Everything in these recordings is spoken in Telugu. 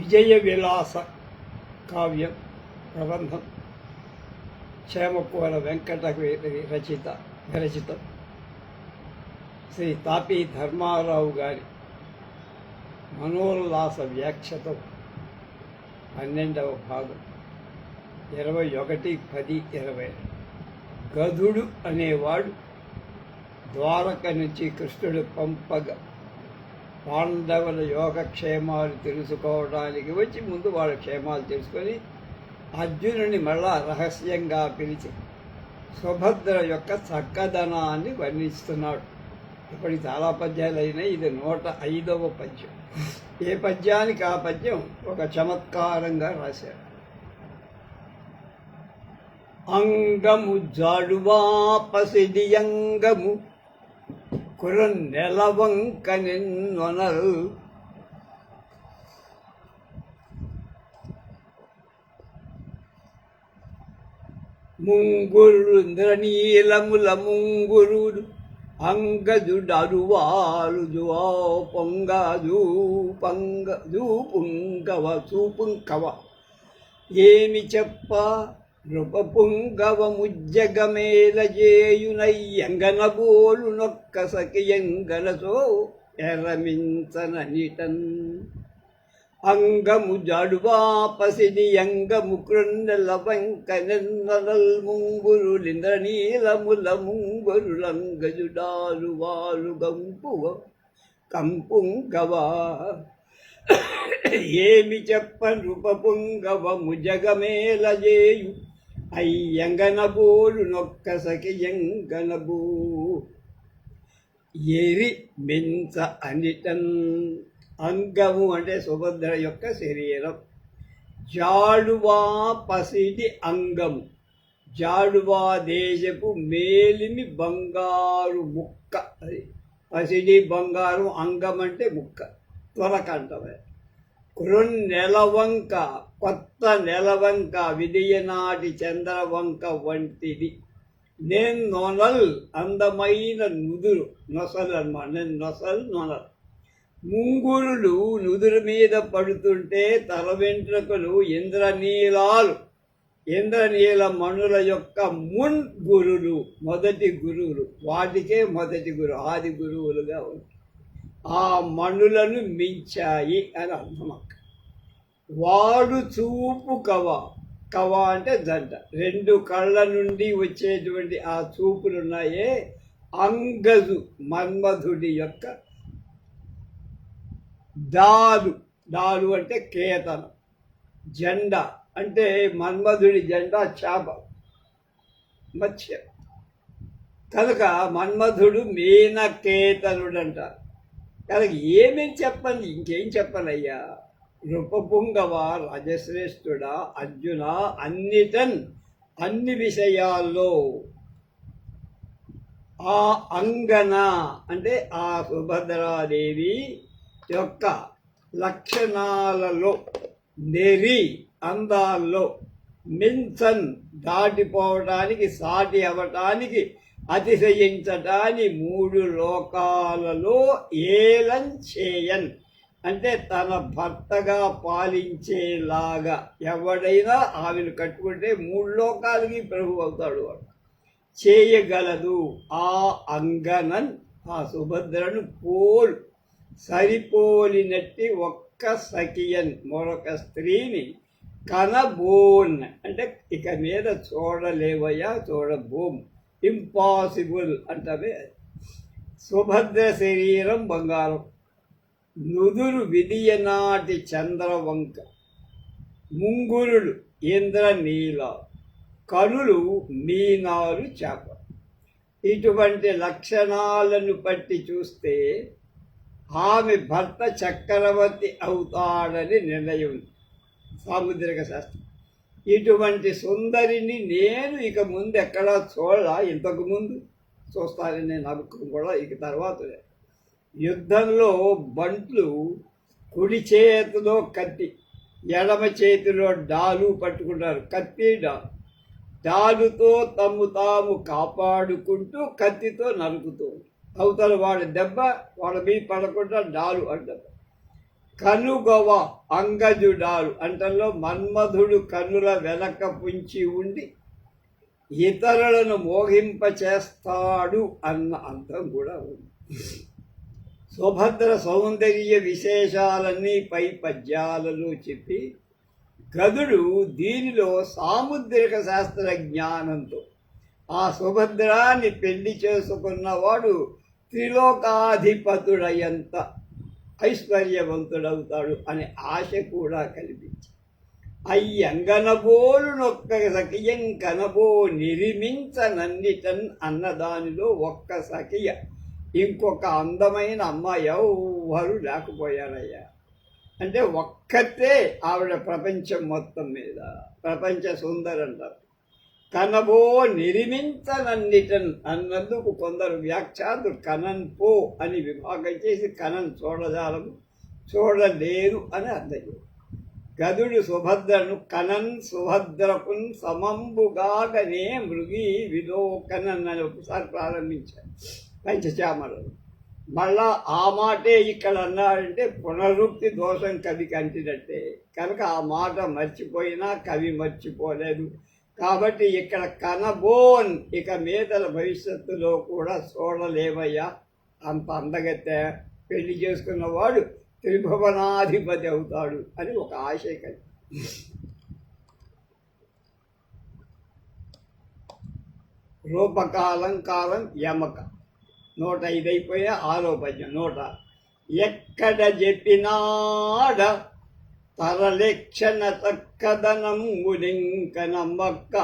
విజయ విలాస కావ్యం ప్రబంధం చేమకూర వెంకట విరచితం శ్రీ తాపీ ధర్మారావు గారి మనోల్లాస వ్యాఖ్యతో 12వ భాగం 21/10/20. గదుడు అనేవాడు ద్వారక నుంచి కృష్ణుడు పంపగా పాండవుల యోగక్షేమాలు తెలుసుకోవడానికి వచ్చి ముందు వాళ్ళ క్షేమాలు తెలుసుకొని అర్జునుని మళ్ళా రహస్యంగా పిలిచి సుభద్ర యొక్క చక్కదనాన్ని వర్ణిస్తున్నాడు. ఇప్పటికి చాలా పద్యాలు అయినాయి. ఇది 105వ పద్యం. ఏ పద్యానికి ఆ పద్యం ఒక చమత్కారంగా రాశాడు. అంగము జాడువా పసిడి అంగము కురన్నెలవంక నిన్నొనల్ ముంగురు ఇంద్రనీలముల ముంగురుడు అంగజుడరువాలు జువా పొంగజూ పుంగవ చూపుంకవ ఏమి చెప్ప నృపపుంగవ ముజ్జగమేలజేయునయ్యంగనబోలు నొక్క సఖియంగనసో ఎరమించననిటన్ అంగము జాడువా పసిడి అంగము కృండల వంక నిన్నల్ ముంగురులింద్రనీలముల ముంగురులంగజుడాలు వాలు కంపుంగవా ఏమి చెప్ప నృపపుంగవము జగమేలజేయు అయ్యంగనబోలు నొక్క సఖియంగనబూ ఎరి మించ అనిటన్. అంగము అంటే సుభద్ర యొక్క శరీరం. జాడువా పసిడి అంగము, జాడువా దేశపు మేలిమి బంగారు ముక్క. అది పసిడి బంగారు, అంగం అంటే ముక్క, త్వరకంటమే. నెలవంక, కొత్త నెలవంక, విదయనాటి చంద్రవంక వంటిది. నేను నొనల్, అందమైన నుదురు, నొసలు అన్నమాట. నేను నొసలు నొనల్. ముంగురులు నుదురు మీద పడుతుంటే తల వెంట్రుకలు ఇంద్రనీలాలు, ఇంద్రనీల మణుల యొక్క గురులు, మొదటి గురువులు. వాటికే మొదటి గురువు, ఆది గురువులుగా ఉంటాయి. ఆ మణులను మించాయి అని అర్థం. వాడు చూపు కవ, కవ అంటే జంట, రెండు కళ్ళ నుండి వచ్చేటువంటి ఆ చూపులున్నాయే అంగజు, మన్మధుడి యొక్క డాలు. డాలు అంటే కేతనం. జెండా అంటే మన్మధుడి జెండా చేప, మత్స్య. కనుక మన్మధుడు మీనకేతనుడు అంటారు. కనుక ఏమేమి చెప్పండి, ఇంకేం చెప్పనయ్యా. నృపపుంగవ, రాజశ్రేష్ఠుడా, అర్జున, అన్ని విషయాల్లో ఆ అంగన అంటే ఆ సుభద్రాదేవి యొక్క లక్షణాలలో, నెరి అందాల్లో, మించన్ దాటిపోవటానికి, సాటి అవ్వటానికి, అతిశయించటాన్ని, 3 లోకాలలో ఏలం చేయన్ అంటే తన భర్తగా పాలించేలాగా ఎవడైనా ఆమెను కట్టుకుంటే 3 లోకాలకి ప్రభు అవుతాడు. వాడు చేయగలదు. ఆ అంగనన్, ఆ సుభద్రను సరిపోలినట్టి ఒక్క సఖియన్, మరొక స్త్రీని కనబోన్ అంటే ఇక మీద చూడలేవయ్యా, చూడబోం, ఇంపాసిబుల్ అంటే. సుభద్ర శరీరం బంగారం, నుదురు విదియనాటి చంద్రవంక, ముంగురులు ఇంద్రనీల, కనులు మీనాలు చేప. ఇటువంటి లక్షణాలను బట్టి చూస్తే ఆమె భర్త చక్రవర్తి అవుతాడని నిర్ణయం సాముద్రిక శాస్త్రం. ఇటువంటి సుందరిని నేను ఇక ముందు ఎక్కడా చూడాల. ఇంతకు ముందు చూస్తానని నమ్మకం కూడా ఇక తర్వాత. యుద్ధంలో బంట్లు కుడి చేతిలో కత్తి, ఎడమ చేతిలో డాలు పట్టుకుంటారు. కత్తి డాలుతో తాము కాపాడుకుంటూ కత్తితో నరుకుతూ అవతల వాడి దెబ్బ వాళ్ళ మీద పడకుండా డాలు అడ్డం. కనుగొవ అంగజుడాలు అంటలో మన్మధుడు కనుల వెనక పుంచి ఉండి ఇతరులను మోహింపచేస్తాడు అన్న అర్థం కూడా ఉంది. సుభద్ర సౌందర్య విశేషాలన్నీ పై పద్యాలలో చెప్పి గదుడు దీనిలో సాముద్రిక శాస్త్ర జ్ఞానంతో ఆ సుభద్రాన్ని పెళ్లి చేసుకున్నవాడు త్రిలోకాధిపతుడయంత ఐశ్వర్యవంతుడవుతాడు అనే ఆశ కూడా కల్పించి అయ్యంగనబోలునొక్క సఖియం కనబో నిరిమించనన్నిటన్ అన్నదానిలో ఒక్క సఖియ ఇంకొక అందమైన అమ్మాయి ఎవ్వరు లేకపోయారయ్యా. అంటే ఒక్కతే ఆవిడ ప్రపంచం మొత్తం మీద ప్రపంచ సుందరంటారు. కనబో నిరిమించనన్నిటన్ అన్నందుకు కొందరు వ్యాఖ్యాతులు కనన్ పో అని విభాగం చేసి కనన్ చూడజాలము చూడలేరు అని అర్థం. గదుడు సుభద్రను కనన్ సుభద్రకున్ సమంబుగాగనే మృగి విలోకనన్ అని ఒకసారి ప్రారంభించారు పంచచామలు. మళ్ళా ఆ మాటే ఇక్కడ అన్నాడంటే పునరుక్తి దోషం కవికి అంటినట్టే. కనుక ఆ మాట మర్చిపోయినా కవి మర్చిపోలేదు. కాబట్టి ఇక్కడ కనబోన్ ఇక మీదల భవిష్యత్తులో కూడా చూడలేవయ్యా, అంత అందగత్తె పెళ్లి చేసుకున్నవాడు త్రిభువనాధిపతి అవుతాడు అని ఒక ఆశయ కలిగి. రూపకాలంకాలం యమక 105 అయిపోయా. 6వ పద్యం 100. ఎక్కడ చెప్పినాడ తరలక్షణ చక్కదనంబులింక నమ్మక్క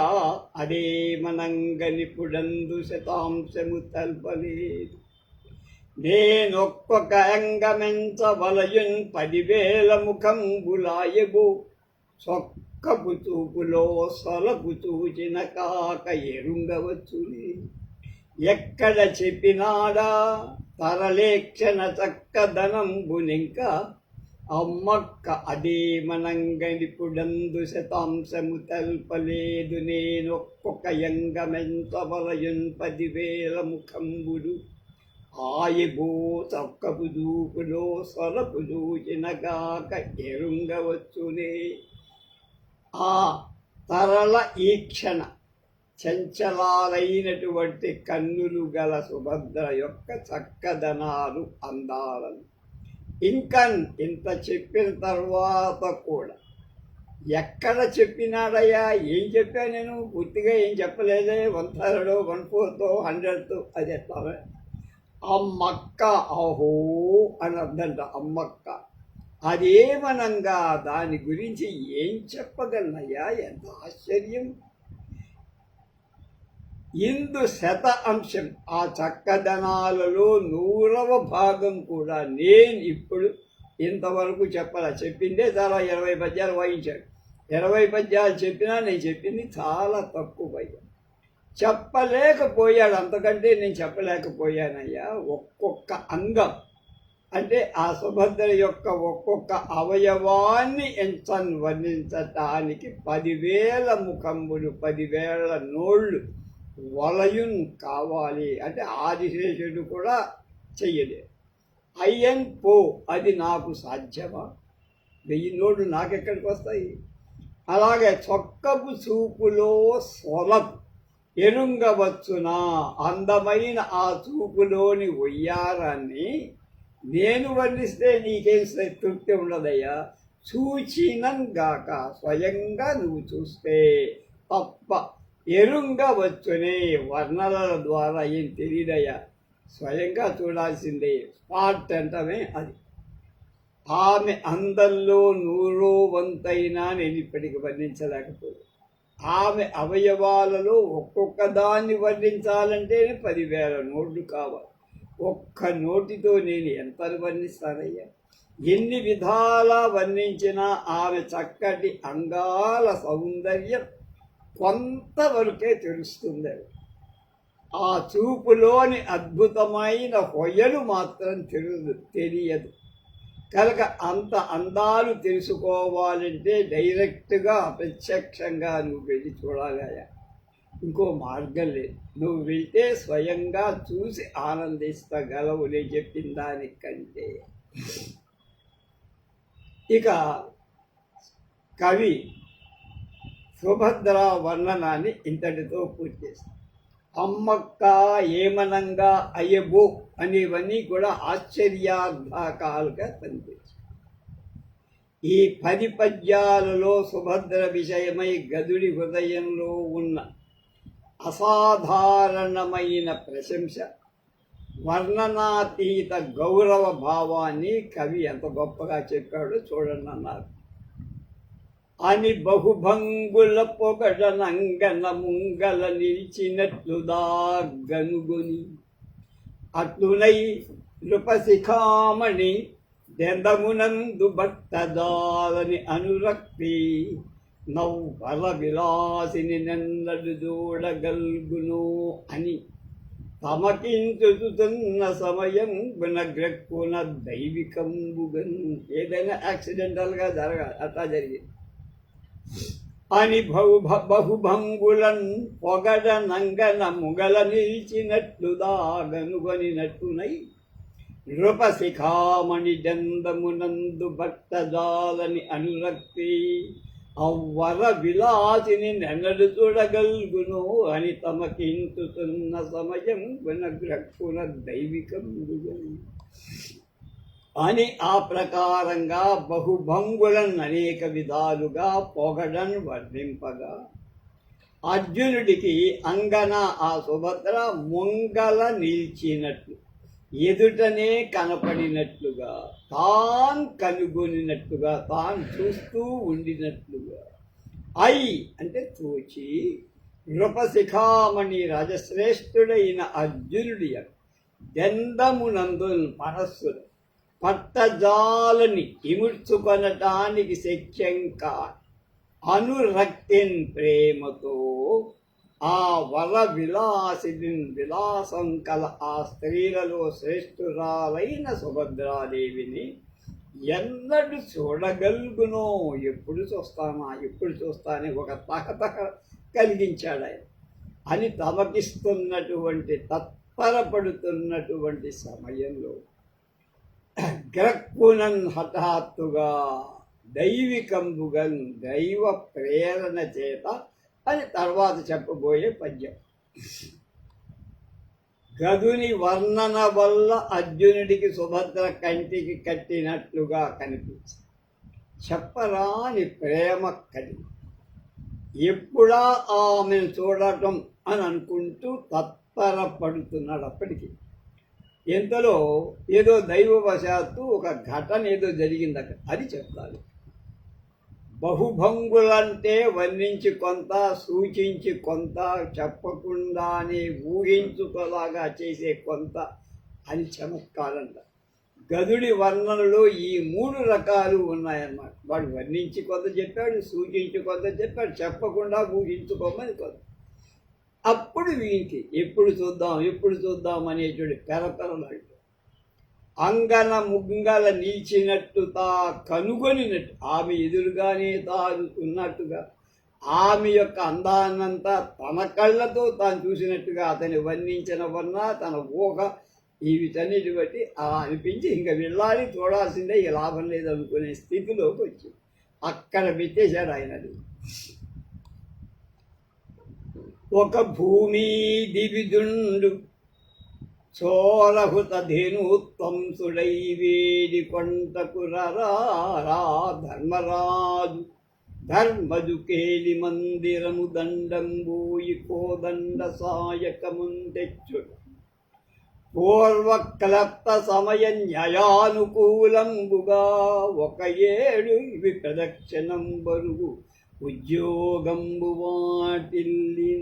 అదే మనంగనిపుడందు శతాంశము తల్పలేదు. నేనొక్కొక్క అంగమెంచవలయున్ 10,000 ముఖంబులాయబు చొక్కపు చూపులో సొలకు చూచిన కాక ఎరుంగవచ్చుని. ఎక్కడ చెప్పినాడా తరలేక్షణ చక్కదనంబునింక అమ్మక్క అదే మనంగనిపుడందు శతాంశము తెల్పలేదు. నేనొక్కొక్క యంగమెంచవలయున్ 10,000 ముఖంబులు ఆయబో చక్కపు దూపులో సొలకు చూచినగాక ఎరుంగవచ్చునే. ఆ తరల ఈక్షణ చంచలాలైనటువంటి కన్నులు గల సుభద్ర యొక్క చక్కదనాలు అందాలను ఇంకన్ ఇంత చెప్పిన తర్వాత కూడా ఎక్కడ చెప్పినాడయ్యా, ఏం చెప్పా నేను? పూర్తిగా ఏం చెప్పలేదే. 1/3 1/4 100 అది ఎట్లా? అమ్మక్క అహో అని అర్థంట. అమ్మక్క అదేమనంగా దాని గురించి ఏం చెప్పగలనయ్యా? ఎంత ఆశ్చర్యం! ఇందు శత అంశం ఆ చక్కదనాలలో 100వ భాగం కూడా నేను ఇప్పుడు ఇంతవరకు చెప్పాలా. చెప్పిందే చాలా 20 పద్యాలు వాయించాడు. 20 పద్యాలు చెప్పినా నేను చెప్పింది చాలా తక్కువ అయ్యా. చెప్పలేకపోయాడు, అంతకంటే నేను చెప్పలేకపోయానయ్యా. ఒక్కొక్క అంగం అంటే ఆ సుభద్ర యొక్క ఒక్కొక్క అవయవాన్ని వర్ణించటానికి 10,000 ముఖంబులు 10,000 నోళ్ళు వలయున్ కావాలి. అంటే ఆదిశేషుడు కూడా చెయ్యలేదు. అయ్యన్ పో అది నాకు సాధ్యమా? 1000 నోళ్ళు నాకెక్కడికి వస్తాయి? అలాగే చొక్కపు చూపులో సొలపు ఎరుంగవచ్చునా అందమైన ఆ చూపులోని వయ్యారాన్ని నేను వర్ణిస్తే నీకేం తృప్తి ఉండదయ్యా. చూచినం గాక స్వయంగా నువ్వు చూస్తే తప్ప ఎరుంగవచ్చునే. వర్ణల ద్వారా ఏం తెలియదయ్యా, స్వయంగా చూడాల్సిందే. స్పాట్ అంటమే అది. ఆమె అందంలో 100వ వంతైనా నేను ఇప్పటికి వర్ణించలేకపోయాను. ఆమె అవయవాలలో ఒక్కొక్క దాన్ని వర్ణించాలంటే 10,000 నోట్లు కావాలి. ఒక్క నోటితో నేను ఎంత వర్ణిస్తానయ్యా? ఎన్ని విధాలా వర్ణించినా ఆమె చక్కటి అంగాల సౌందర్యం కొంతవరకే తెలుస్తుంది. ఆ చూపులోని అద్భుతమైన హొయలు మాత్రం తెలియదు. కనుక అంత అందాలు తెలుసుకోవాలంటే డైరెక్ట్గా ప్రత్యక్షంగా నువ్వు వెళ్ళి చూడాలయ్యా. ఇంకో మార్గం లేదు. నువ్వు వెళ్తే స్వయంగా చూసి ఆనందిస్తగలవు నేను చెప్పిన దానికంటే. ఇక కవి సుభద్ర వర్ణనాన్ని ఇంతటితో పూర్తి చేస్తాం. అమ్మక్క, ఏమనంగా, అయ్యబో అనేవన్నీ కూడా ఆశ్చర్యార్థకాలుగా పనిచేస్తాయి. ఈ 10 పద్యాలలో సుభద్ర విషయమై గదుడి హృదయంలో ఉన్న అసాధారణమైన ప్రశంస, వర్ణనాతీత గౌరవ భావాన్ని కవి ఎంత గొప్పగా చెప్పాడో చూడండి అన్నారు. అని బహుభంగుల పొగడ నంగన ముంగల నిలిచినట్లుదా గనుగొని అట్లునై నృపశిఖామణి దెందమునందు భక్తదాలని అనురక్తి నవ్వల విలాసిని నెన్నడు చూడగల్గును అని తమకించుతున్న సమయం గుణగ్రక్కున దైవికంబుగన్. ఏదైనా యాక్సిడెంటల్గా జరగాలి, అట్లా జరిగింది. అని బహుభంగులన్ పొగడ నంగన ముగల నిలిచినట్లుదా గనుగొనినట్టునై నృపశిఖామణి దందమునందు భక్తజాలని అనురక్తి అవ్వర విలాసిని నెన్నడు చూడగల్గును అని తమకించుతున్న సమయం గుణగ్రక్కున దైవికం అని ఆ ప్రకారంగా బహుభంగులను అనేక విధాలుగా పొగడన్ వర్ణింపగా అర్జునుడికి అంగన ఆ సుభద్ర ముంగల నిలిచినట్లు, ఎదుటనే కనపడినట్లుగా, తాను కనుగొనినట్లుగా, తాను చూస్తూ ఉండినట్లుగా, అంటే చూచి నృపశిఖామణి రాజశ్రేష్ఠుడైన అర్జునుడి దెందమునందు మనస్సును పట్టజాలని ఇముడ్చుకొనటానికి శక్యంగా అనురక్తిన్ ప్రేమతో ఆ వర విలాసిని విలాసం కల ఆ స్త్రీలలో శ్రేష్ఠురాలైన సుభద్రాదేవిని ఎన్నడూ చూడగలుగునో, ఎప్పుడు చూస్తానే ఒక తహతహ కలిగించాడు ఆయన. అని తమకిస్తున్నటువంటి తత్పరపడుతున్నటువంటి సమయంలో గ్రక్కునన్ హఠాత్తుగా దైవికంబుగన్ దైవ ప్రేరణ చేత అని తర్వాత చెప్పబోయే పద్యం. గదుని వర్ణన వల్ల అర్జునుడికి సుభద్ర కంటికి కట్టినట్లుగా కనిపించింది. చెప్పరాని ప్రేమ కలిగి ఎప్పుడా ఆమెను చూడటం అని అనుకుంటూ తత్పరపడుతున్నాడు. అప్పటికి ఎంతలో ఏదో దైవవశాత్తు ఒక ఘటన ఏదో జరిగింది అక్కడ, అది చెప్తారు. బహుభంగులంటే వర్ణించి కొంత, సూచించి కొంత, చెప్పకుండానే ఊహించుకోలాగా చేసే కొంత అని చమత్కారంట. గదుడి వర్ణనలో ఈ 3 రకాలు ఉన్నాయన్నమాట. వాడు వర్ణించి కొంత చెప్పాడు, సూచించి కొంత చెప్పాడు, చెప్పకుండా ఊహించుకోమని కొంత. అప్పుడు వీనికి ఎప్పుడు చూద్దాం అనేటువంటి పెరపెరలాడు. అంగన ముంగల నిలిచినట్టు తా కనుగొనినట్టు, ఆమె ఎదురుగానే తాను ఉన్నట్టుగా, ఆమె యొక్క అందాన్నంతా తన కళ్ళతో తాను చూసినట్టుగా అతని వర్ణించిన వర్ణ తన ఊహ వీటన్నిటి బట్టి అనిపించి ఇంకా వెళ్ళాలి, చూడాల్సిందే, ఇక లాభం లేదు అనుకునే స్థితిలోకి వచ్చి అక్కడ పెట్టేశాడు ఆయనది. ఒక భూమి దివిదుండు చోరహుత ధేనుత్వంసుడై వేడి కొంటకు రా ధర్మరాజు ధర్మజు కేలి మందిరము దండంబూయి కోదండ సాయకముందెచ్చుడు పూర్వక్లప్త సమయ న్యాయానుకూలంబుగా 1 ఏడు ఇవి ప్రదక్షిణం బరుగు ఉద్యోగంబు వాటిల్లి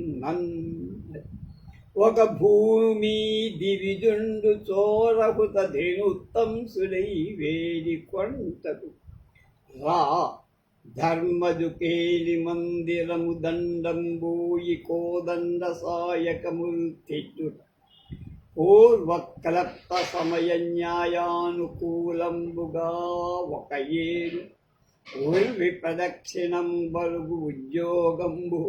ఒక భూమి దివిజుండు చోరహుత ధేనుత్తంసుడై వేడి కొంటకు రా ధర్మజు కేలి మందిరము దండంబూయి కోదండ సాయకముల్ తెచ్చుట పూర్వక్లప్త సమయ న్యాయానుకూలంబుగా 1 ఏడు ఉర్వి ప్రదక్షిణం బరుగు ఉద్యోగంబు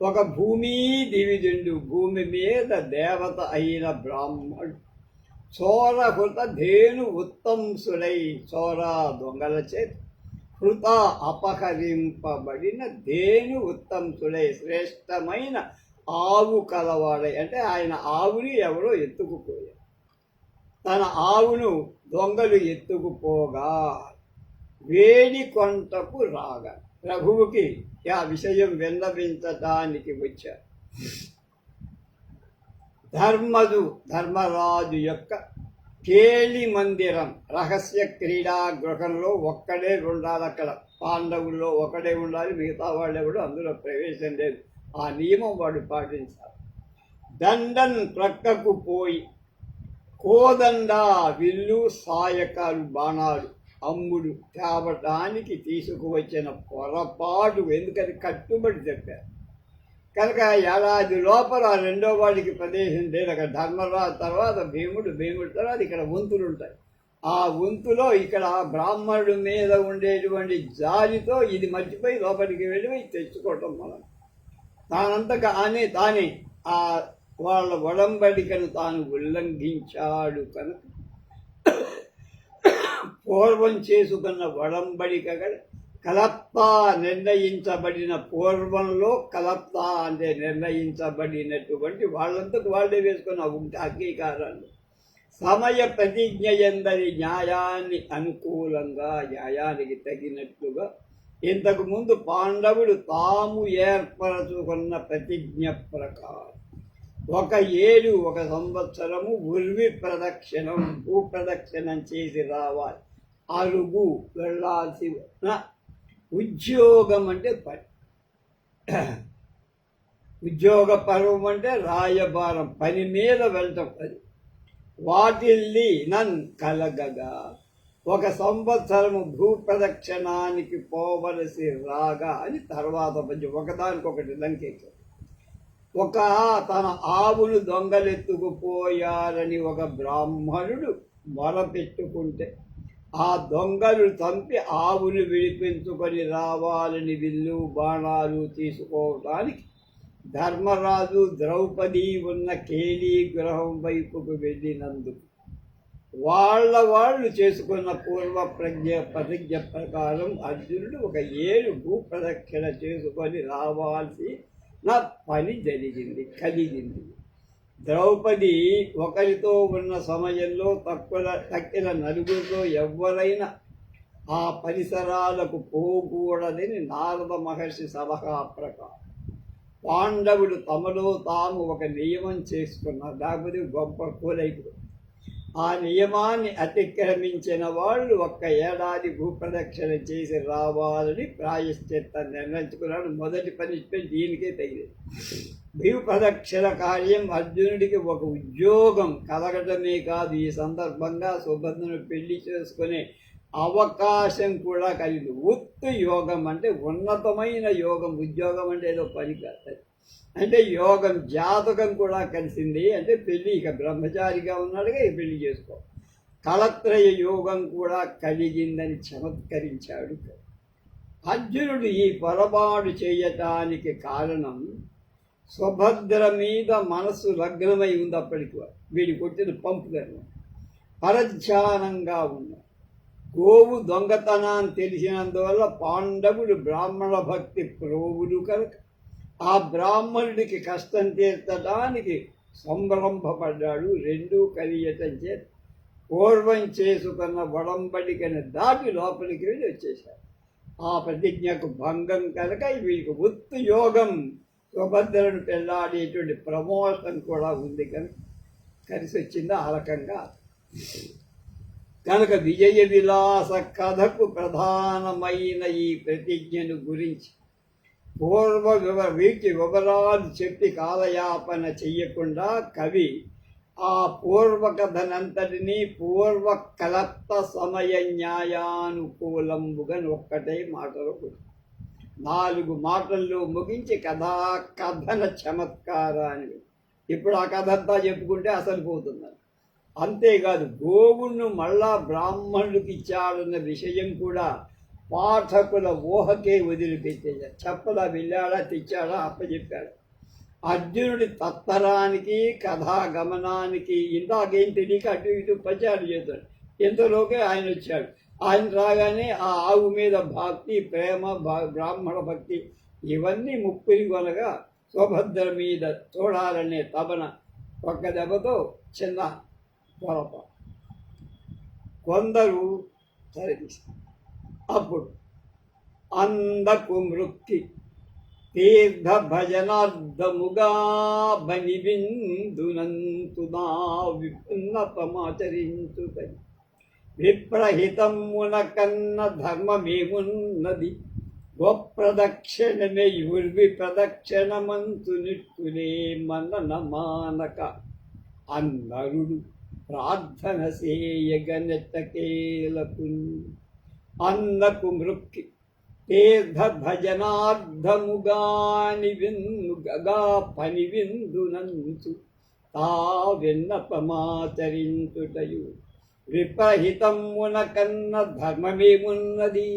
ఒక భూమి దివిజుండు, భూమి మీద దేవత అయిన బ్రాహ్మణుడు చోరహృత ధేను ఉత్తంసులై, చోర దొంగల చేతి, హృత అపహరింపబడిన ధేను ఉత్తంసులై, శ్రేష్టమైన ఆవు కలవాడై. అంటే ఆయన ఆవుని ఎవరో ఎత్తుకుపోయారు. తన ఆవును దొంగలు ఎత్తుకుపోగా వేడి కొంటకు రాగా ప్రభువుకి ఆ విషయం విన్నవించటానికి వచ్చారు. ధర్మరాజు యొక్క కేలి మందిరం, రహస్య క్రీడా గృహంలో ఒక్కడే ఉండాలి. అక్కడ పాండవుల్లో ఒకడే ఉండాలి, మిగతా వాళ్ళెవడు అందులో ప్రవేశం లేదు. ఆ నియమం వాడు పాటించాలి. దండన్ ప్రక్కకు పోయి, కోదండ విల్లు సాయకాలు బాణాలు అమ్ముడు తేవటానికి తీసుకువచ్చిన పొరపాటు, ఎందుకని కట్టుబడి చెప్పారు కనుక ఏడాది లోపల రెండో వాడికి ప్రదేశం లేదు. అక్కడ ధర్మరాజు తర్వాత భీముడు తర్వాత ఇక్కడ వంతులు ఉంటాయి. ఆ వంతులో ఇక్కడ బ్రాహ్మణుడి మీద ఉండేటువంటి జాలితో ఇది మర్చిపోయి లోపలికి వెళ్ళి తెచ్చుకోవటం మనం. తానే ఆ వాళ్ళ ఒడంబడికను తాను ఉల్లంఘించాడు కనుక పూర్వం చేసుకున్న ఒడంబడిక కలప్తా నిర్ణయించబడిన, పూర్వంలో కలప్తా అంటే నిర్ణయించబడినటువంటి వాళ్ళంతకు వాళ్ళే వేసుకున్న అంగీకారాలు, సమయ ప్రతిజ్ఞ ఎందరి న్యాయాన్ని అనుకూలంగా, న్యాయానికి తగినట్లుగా ఇంతకు ముందు పాండవులు తాము ఏర్పరచుకున్న ప్రతిజ్ఞ ప్రకారం 1 ఏడు 1 సంవత్సరము ఉర్వి ప్రదక్షిణం, భూప్రదక్షిణం చేసి రావాలి. అరుగు వెళ్ళాల్సి ఉద్యోగం అంటే పని, ఉద్యోగ పర్వం అంటే రాయబారం, పని మీద వెళ్ళటం. అది వాటిల్లి నన్ కలగగా 1 సంవత్సరము భూప్రదక్షిణానికి పోవలసి రాగా అని తర్వాత ఒకదానికొకటి లంకేశారు. తన ఆవును దొంగలెత్తుకుపోయారని ఒక బ్రాహ్మణుడు మొరపెట్టుకుంటే, ఆ దొంగలు చంపి ఆవును విడిపించుకొని రావాలని విల్లు బాణాలు తీసుకోవటానికి ధర్మరాజు ద్రౌపది ఉన్న కేలీ గృహం వైపుకు వెళ్ళినందుకు వాళ్ళు చేసుకున్న ప్రతిజ్ఞ ప్రకారం అర్జునుడు 1 ఏడు భూప్రదక్షిణ చేసుకొని రావాల్సి నా పని కలిగింది. ద్రౌపది ఒకరితో ఉన్న సమయంలో తక్కిన నలుగురితో ఎవరైనా ఆ పరిసరాలకు పోకూడదని నారద మహర్షి సలహా ప్రకారం పాండవులు తమలో తాము ఒక నియమం చేసుకున్నారు. లేకపోతే గొప్ప కూలైపోయి ఆ నియమాన్ని అతిక్రమించిన వాళ్ళు 1 ఏడాది భూప్రదక్షిణ చేసి రావాలని ప్రాయశ్చిత్తం నిర్ణయించుకున్నాడు. మొదటి పనిష్మెంట్ దీనికే తగిలింది. భూప్రదక్షిణ కార్యం అర్జునుడికి ఒక ఉద్యోగం కలగటమే కాదు, ఈ సందర్భంగా సుభద్రను పెళ్లి చేసుకునే అవకాశం కూడా కలిగింది. యోగం అంటే ఉన్నతమైన యోగం, ఉద్యోగం అంటే ఏదో పని కాదు. అంటే యోగం, జాతకం కూడా కలిసింది. అంటే పెళ్ళి, ఇక బ్రహ్మచారిగా ఉన్నాడుగా ఈ పెళ్లి చేసుకో. కళత్రయ యోగం కూడా కలిగిందని చమత్కరించాడు. అర్జునుడు ఈ పొరపాటు చేయటానికి కారణం సుభద్ర మీద మనస్సు లగ్నమై ఉంది. అప్పటికి వీడి కొట్టిన పంపు ధర్మం పరధ్యానంగా ఉన్న గోవు దొంగతనాన్ని తెలిసినందువల్ల పాండవులు బ్రాహ్మణ భక్తి ప్రోవులు కనుక ఆ బ్రాహ్మణుడికి కష్టం తీర్చడానికి సంరంభపడ్డాడు. రెండూ కలియటం చేత పూర్వం చేసుకున్న ఒడంబడికని దాటి లోపలికి వెళ్ళి వచ్చేశాడు. ఆ ప్రతిజ్ఞకు భంగం కనుక వీడికి యోగం, సుభద్రను పెళ్ళాడేటువంటి ప్రమోషన్ కూడా ఉంది కనుక కలిసి వచ్చింది. ఆ రకంగా కనుక విజయ విలాస కథకు ప్రధానమైన ఈ ప్రతిజ్ఞను గురించి వీటి వివరాలు చెప్పి కాలయాపన చెయ్యకుండా కవి ఆ పూర్వకథనంతటినీ పూర్వకలప్త సమయ న్యాయానుకూలంబుగా ఒక్కటే మాటలో 4 మాటల్లో ముగించి కథన చమత్కారాన్ని. ఇప్పుడు ఆ కథ అంతా చెప్పుకుంటే అసలు పోతున్నారు. అంతేకాదు గోవును మళ్ళా బ్రాహ్మణుడికి ఇచ్చాడన్న విషయం కూడా పాఠకుల ఊహకే వదిలిపెట్టేశారు. చెప్పలా, వెళ్ళాడా, తెచ్చాడా, అప్పచెప్పాడు. అర్జునుడి తత్పరానికి కథాగమనానికి ఇందాకేం తెలియక అటు ఇటు పచారు చేశాడు. ఇంతలోకే ఆయన వచ్చాడు. ఆయన రాగానే ఆ ఆవు మీద భక్తి, ప్రేమ, బ్రాహ్మణ భక్తి ఇవన్నీ ముప్పిరి కొనగా సుభద్ర మీద చూడాలనే తపన ఒక్క దెబ్బతో చిన్న పొరప కొందరు సరితీశారు. అప్పుడు అందకు మృక్కి తీర్థ భజనార్థముగా బని విందునంతునా విన్నపమాచరించుతని విప్రహితమున కన్న ధర్మమేమున్నది గోప్రదక్షిణమే యుర్వి ప్రదక్షిణమంతు నిట్టులే మనన మానక అన్నరుడు ప్రార్థన సేయగనెట్టకేలకు అన్నకు మృక్కి తీర్థ భజనార్థముగాని విన్నుగా పని విందునంతు తా విన్నపమాచరించుటయు విపహితమున కన్న ధర్మమేమున్నది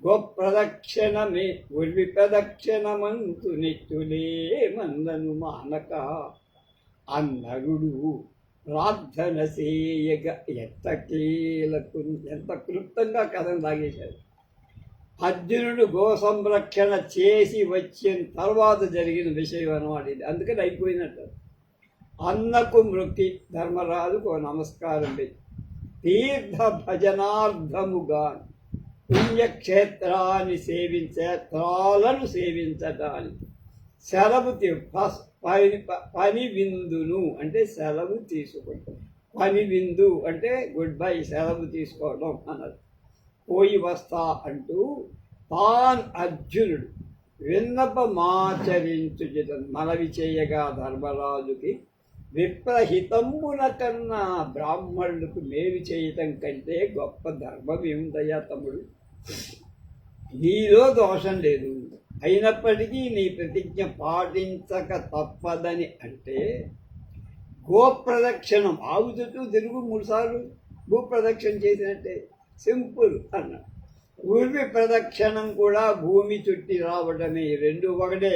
గోప్రదక్షిణమే ఉర్వి ప్రదక్షిణమంతు నిట్టులే మందను మానక అన్నరుడు ప్రార్థన సేయగ ఎట్టకేలకు ఎంత క్లుప్తంగా కథను తాగేశారు. అర్జునుడు గో సంరక్షణ చేసి వచ్చిన తర్వాత జరిగిన విషయం అన్నమాట ఇది. అందుకని అయిపోయినట్టు. అన్నకు మృక్కి ధర్మరాజుకు నమస్కారం పెట్టి తీర్థ భజనార్థముగా పుణ్యక్షేత్రాన్ని క్షేత్రాలను సేవించటానికి సెలవు పని విందును అంటే సెలవు తీసుకుంటాం. పని విందు అంటే గుడ్ బై, సెలవు తీసుకోవడం అన్నది. పోయి వస్తా అంటూ తాన్ అర్జునుడు విన్నపమాచరించు మనవి చేయగా ధర్మరాజుకి విప్రహితమున కన్నా బ్రాహ్మణులకు మేలు చేయటం కంటే గొప్ప ధర్మం ఏముందయ్యా తమ్ముడు, నీలో దోషం లేదు, అయినప్పటికీ నీ ప్రతిజ్ఞ పాటించక తప్పదని అంటే గోప్రదక్షిణం ఆవు చుట్టూ తిరుగు 3 సార్లు భూప్రదక్షిణ చేసినట్టే, సింపుల్ అన్నాడు. ఉర్వి ప్రదక్షిణం కూడా భూమి చుట్టి రావడమే, 2 ఒకటే.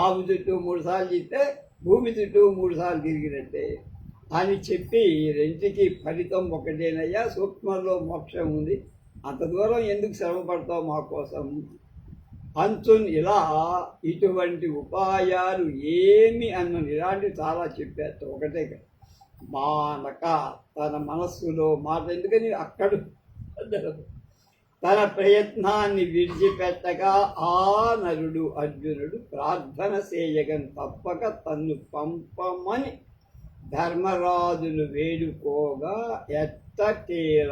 ఆవు చుట్టూ 3 సార్లు చేస్తే భూమి చుట్టూ 3 సార్లు తిరిగినట్టే అని చెప్పి రెంటికి ఫలితం ఒకటేనయ్యా, సూక్ష్మంలో మోక్షం ఉంది, అంత దూరం ఎందుకు శ్రమ పడతావు మా కోసం అంచున్. ఇలా ఇటువంటి ఉపాయాలు ఏమి అన్నది, ఇలాంటివి చాలా చెప్పారు. ఒకటే మానక తన మనస్సులో మాట, ఎందుకని అక్కడ తన ప్రయత్నాన్ని విడిచిపెట్టగా ఆ నరుడు అర్జునుడు ప్రార్థన చేయగం తప్పక తన్ను పంపమని ధర్మరాజును వేడుకోగా ఎట్టకేల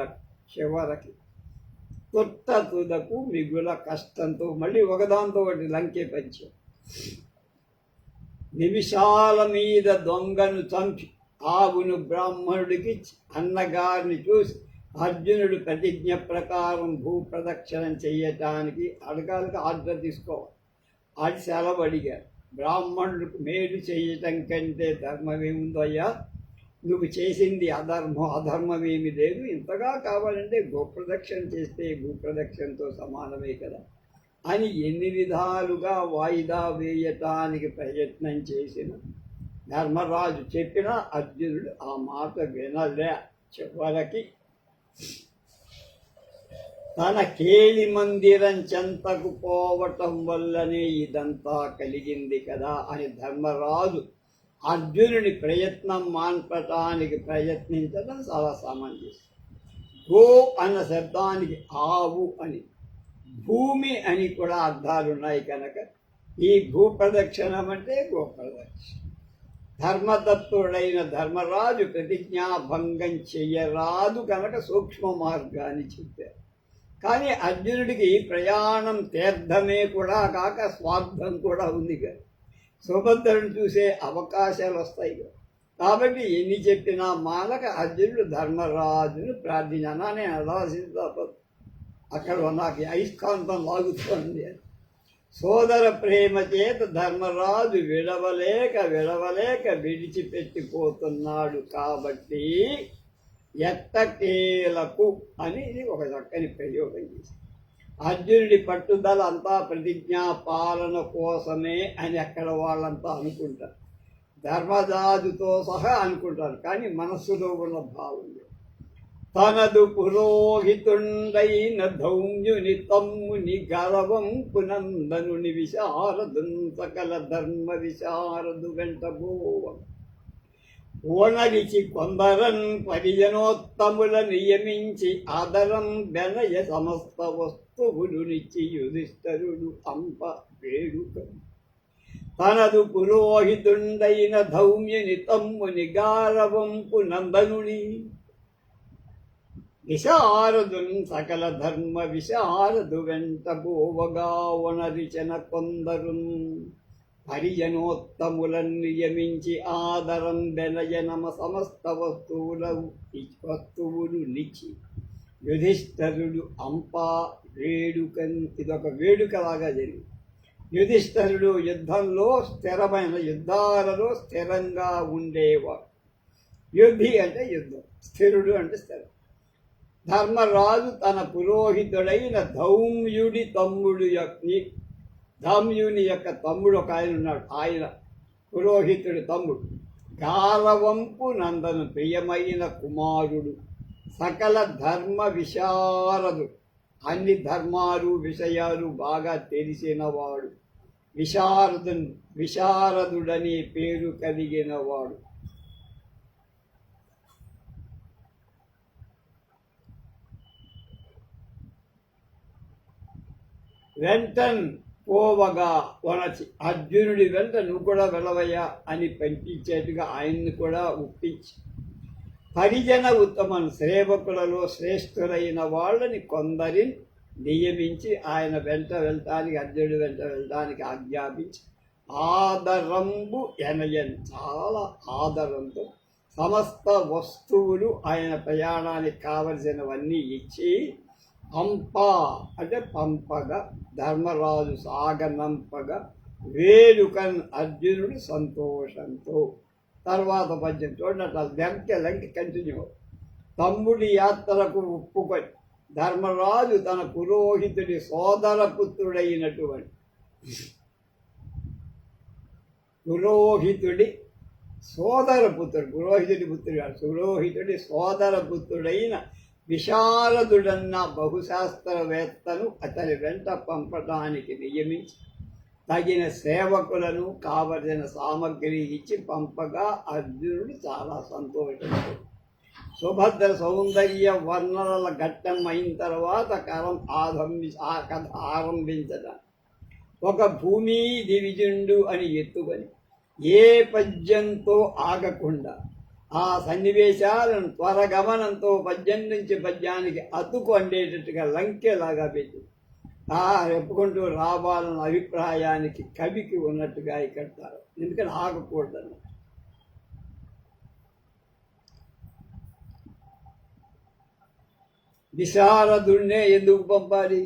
చివరికి తుదకు మిగుల కష్టంతో మళ్ళీ ఒకదాంతో ఒకటి లంకే పంచం. నిమిషాల మీద దొంగను చంపి ఆవును బ్రాహ్మణుడికి అన్నగారిని చూసి అర్జునుడు ప్రతిజ్ఞ ప్రకారం భూప్రదక్షిణం చేయటానికి అడగాలకు ఆర్డర్ తీసుకోవాలి. అది సెలవు అడిగారు. బ్రాహ్మణుడికి మేలు చేయటం కంటే ధర్మమేముందో అయ్యా, నువ్వు చేసింది అధర్మమేమి లేదు, ఇంతగా కావాలంటే గోప్రదక్షిణ చేస్తే భూప్రదక్షిణతో సమానమే కదా అని ఎన్ని విధాలుగా వాయిదా వేయటానికి ప్రయత్నం చేసిన ధర్మరాజు చెప్పినా అర్జునుడు ఆ మాట వినలే. చివరికి తన కేలి మందిరం చెంతకు పోవటం వల్లనే ఇదంతా కలిగింది కదా అని ధర్మరాజు అర్జునుడి ప్రయత్నం మాన్పటానికి ప్రయత్నించడం చాలా సమంజసం. గో అన్న శబ్దానికి ఆవు అని, భూమి అని కూడా అర్థాలున్నాయి కనుక ఈ భూప్రదక్షిణం అంటే గోప్రదక్షిణ. ధర్మదత్తుడైన ధర్మరాజు ప్రతిజ్ఞాభంగం చెయ్యరాదు కనుక సూక్ష్మ మార్గాన్ని చెప్పారు. కానీ అర్జునుడికి ప్రయాణం తీర్థమే కూడా కాక స్వార్థం కూడా ఉంది కదా, సుభద్రను చూసే అవకాశాలు వస్తాయి కదా. కాబట్టి ఎన్ని చెప్పినా మానక అర్జునుడు ధర్మరాజును ప్రార్థించానా, నేను అదాల్సింది తప్పదు, అక్కడ నాకు అయస్కాంతం లాగుతోంది అని. సోదర ప్రేమ చేత ధర్మరాజు విడవలేక విడిచిపెట్టిపోతున్నాడు కాబట్టి ఎట్టకేలకు అని ఇది ఒక చక్కని ప్రయోగం చేసి అర్జునుడి పట్టుదల అంతా ప్రతిజ్ఞా పాలన కోసమే అని అక్కడ వాళ్ళంతా అనుకుంటారు. ధర్మరాజుతో సహా అనుకుంటారు, కానీ మనస్సులో ఉన్న భావం తనదు పురోహితుండైన ధౌమ్యుని తమ్ముని గర్వం పునందనుని విశారదున్ సకల ధర్మ విశారదు వెంటబోవం ఓనరిచి కొందరన్ పరిజనోత్తముల నియమించి ఆదరం బెనయ సమస్త వస్తువులు నిచ్చి యుధిష్ఠరుడు అంప వేడుక తనదు పురోహితుండైన ధౌమ్యుని తమ్ముని గారవంపు నందనుని విశారదున్ సకల ధర్మ విశారదు వెంట బోవగా వనరిచన కొందరున్ హరిజనోత్తములను నియమించి ఆదరం బెనయనమ సమస్త వస్తువులు నిచ్చి యుధిష్ఠరుడు అంపా వేడుకన్ ఇదొక వేడుకలాగా జరిగింది. యుధిష్ఠరుడు యుద్ధంలో యుద్ధాలలో స్థిరంగా ఉండేవాడు. యుద్ధి అంటే యుద్ధం, స్థిరుడు అంటే స్థిరం. ధర్మరాజు తన పురోహితుడైన ధౌమ్యుని యొక్క తమ్ముడు ఒక ఆయన ఉన్నాడు. ఆయన పురోహితుడి తమ్ముడు గారవంపు నందను ప్రియమైన కుమారుడు, సకల ధర్మ విశారదు, అన్ని ధర్మాలు విషయాలు బాగా తెలిసినవాడు, విశారదుడనే పేరు కలిగినవాడు. వెంటన్ పోవగా వనచి అర్జునుడి వెంట నువ్వు కూడా వెళ్ళవయ్యా అని పంపించేట్టుగా ఆయన్ని కూడా ఒప్పించి హరిజన ఉత్తమన్ సేవకులలో శ్రేష్ఠులైన వాళ్ళని కొందరిని నియమించి ఆయన వెంట వెళ్ళటానికి అర్జునుడి వెంట వెళ్ళటానికి ఆజ్ఞాపించి ఆదరంబు ఎనయన్ చాలా ఆదరంతో సమస్త వస్తువులు ఆయన ప్రయాణానికి కావలసినవన్నీ ఇచ్చి అంపా అంటే పంపగా ధర్మరాజు సాగనంపగా వేడుకన్ అర్జునుడు సంతోషంతో. తర్వాత పద్యం చూడండి, లంకి కంటిన్యూ. తమ్ముడి యాత్రకు ఒప్పుకొని ధర్మరాజు తన పురోహితుడి సోదరపుత్రుడైనటువంటి పురోహితుడి సోదరపుత్రుడైన విశారదుడన్న బహుశాస్త్రవేత్తను అతని వెంట పంపడానికి నియమించి తగిన సేవకులను కావలసిన సామగ్రి ఇచ్చి పంపగా అర్జునుడు చాలా సంతోషించాడు. సుభద్ర సౌందర్య వర్ణనల ఘట్టం అయిన తర్వాత ఆ కథ ఆరంభించడం ఒక భూమి దివిజుండు అని ఎత్తుకొని ఏ పద్యంతో ఆగకుండా ఆ సన్నివేశాలను త్వరగమనంతో పద్యం నుంచి పద్యానికి అతుకు అండేటట్టుగా లంకెలాగా పెట్టి చెప్పుకుంటూ రావాలన్న అభిప్రాయానికి కవికి ఉన్నట్టుగా ఇక్కడ ఎందుకని ఆగకూడదన్న. విశారదుణ్ణే ఎందుకు పంపాలి?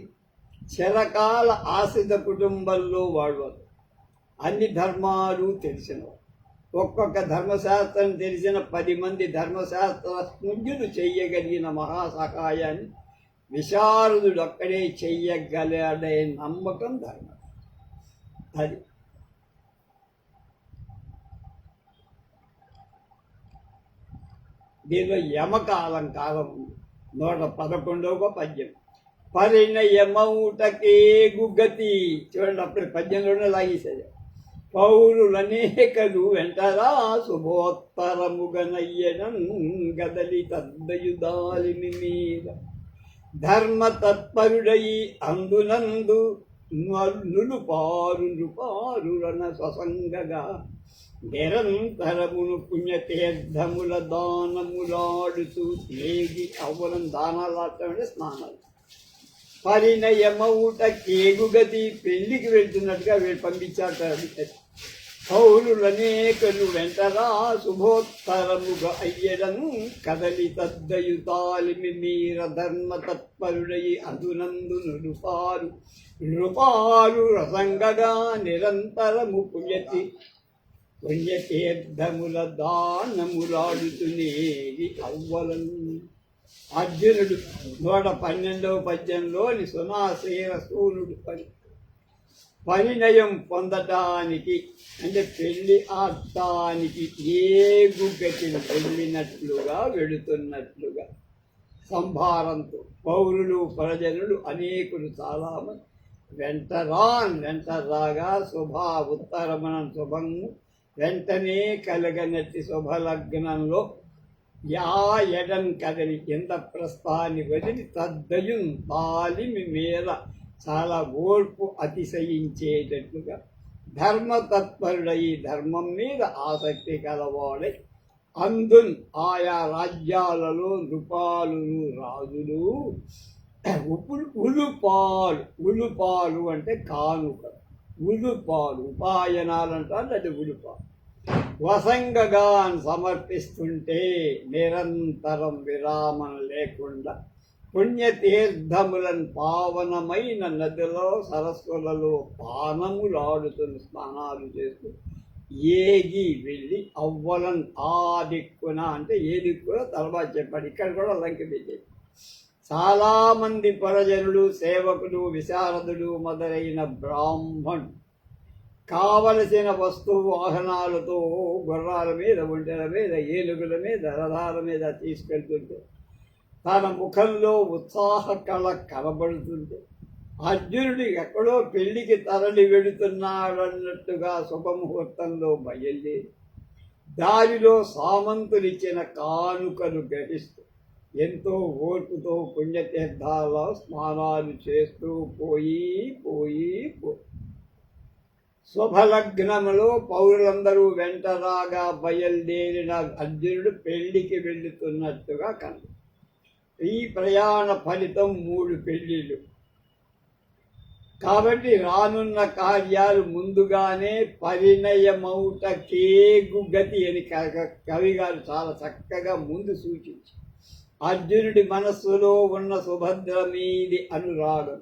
చిరకాల ఆశ్రిత కుటుంబంలో వాడవారు, అన్ని ధర్మాలు తెలిసినవారు, ఒక్కొక్క ధర్మశాస్త్రం తెలిసిన 10 మంది ధర్మశాస్త్ర స్నుజులు చెయ్యగలిగిన మహాసహాయాన్ని విశారదుడు ఒక్కడే చెయ్యగలడే నమ్మకం ధర్మం. అది దీనిలో యమక అలంకారం ఉంది. 111వ పద్యం. పరిణయమౌటకే గుగతి. చూడండి, అప్పుడు పద్యంలోనే లాగేసేది. పౌరులనేకలు వెంటరా శుభోత్తరముగనయ్యనం గదలి తద్దయుదాలిని మీద ధర్మ తత్పరుడయి అందునందు నృపారురన ససంగగా నిరంతరమును పుణ్యతీర్థముల దానములాడుతూ ఏగి అవ్వడం. దానాలు ఆడటం స్నానాలు. పరిణయమౌట కేగుగతి, పెళ్లికి వెళ్తున్నట్టుగా వీళ్ళు పంపించారు. పౌరులనేకలు వెంటరా శుభోత్తరముగా అయ్యడను కదలి తద్దయుతాలిమి మీర ధర్మ తత్పరుడయి అదునందు నృపారు రసంగగా నిరంతరము పుణ్యతీర్థముల దానములాడుతునేది అవ్వలను. అర్జునుడు 112వ పద్యంలోని సునాశీర సూనుడు పరిణయం పొందటానికి అంటే పెళ్లి ఆడటానికి ఏగుగతిని వెళ్ళినట్లుగా వెళుతున్నట్లుగా సంభారంతో పౌరులు ప్రజనులు అనేకులు చాలామంది వెంటరాగా ఉత్తరమనం శుభము వెంటనే కలగనట్టి శుభలగ్నంలో యా ఎడం కదలి ఎంత ప్రస్థాన్ని వదిలి తద్దయుం తాలిమి మేర చాలా ఓర్పు అతిశయించేటట్లుగా ధర్మతత్పరుడై ధర్మం మీద ఆసక్తి కలవాడై అందున్ ఆయా రాజ్యాలలో నృపాలు రాజులు ఉలుపాలు అంటే కానుక ఉలుపాలు ఉపాయనాలు అంటారు అది ఉలుపాలు వసంగగా సమర్పిస్తుంటే నిరంతరం విరామం లేకుండా పుణ్యతీర్థములను పావనమైన నదిలో సరస్సులలో పానములాడుతున్న స్నానాలు చేస్తూ ఏగి వెళ్ళి అవ్వలను ఆ దిక్కున అంటే ఏ దిక్కున తర్వాత చెప్పాడు. ఇక్కడ కూడా లంక పెట్టేది. చాలామంది పరజనులు సేవకులు విశారదులు మొదలైన బ్రాహ్మణులు కావలసిన వాహనాలతో గుర్రాల మీద ఒంటెల మీద ఏనుగుల మీద రథాల మీద తీసుకెళ్తుంటే తన ముఖంలో ఉత్సాహ కళ కనబడుతుంటే అర్జునుడు ఎక్కడో పెళ్లికి తరలి వెళుతున్నాడన్నట్టుగా శుభముహూర్తంలో బయలుదేరి దారిలో సామంతులిచ్చిన కానుకను గ్రహిస్తూ ఎంతో ఓర్పుతో పుణ్యతీర్థాల్లో స్నానాలు చేస్తూ పోయి శుభలగ్నములో పౌరులందరూ వెంటరాగా బయలుదేరిన అర్జునుడు పెళ్లికి వెళుతున్నట్టుగా కనబడు. ఈ ప్రయాణ ఫలితం 3 పెళ్లిళ్ళు కాబట్టి రానున్న కార్యాలు ముందుగానే పరిణయమౌట కేగు గతి అని కవి గారు చాలా చక్కగా ముందు సూచించి అర్జునుడి మనస్సులో ఉన్న సుభద్ర మీది అనురాగం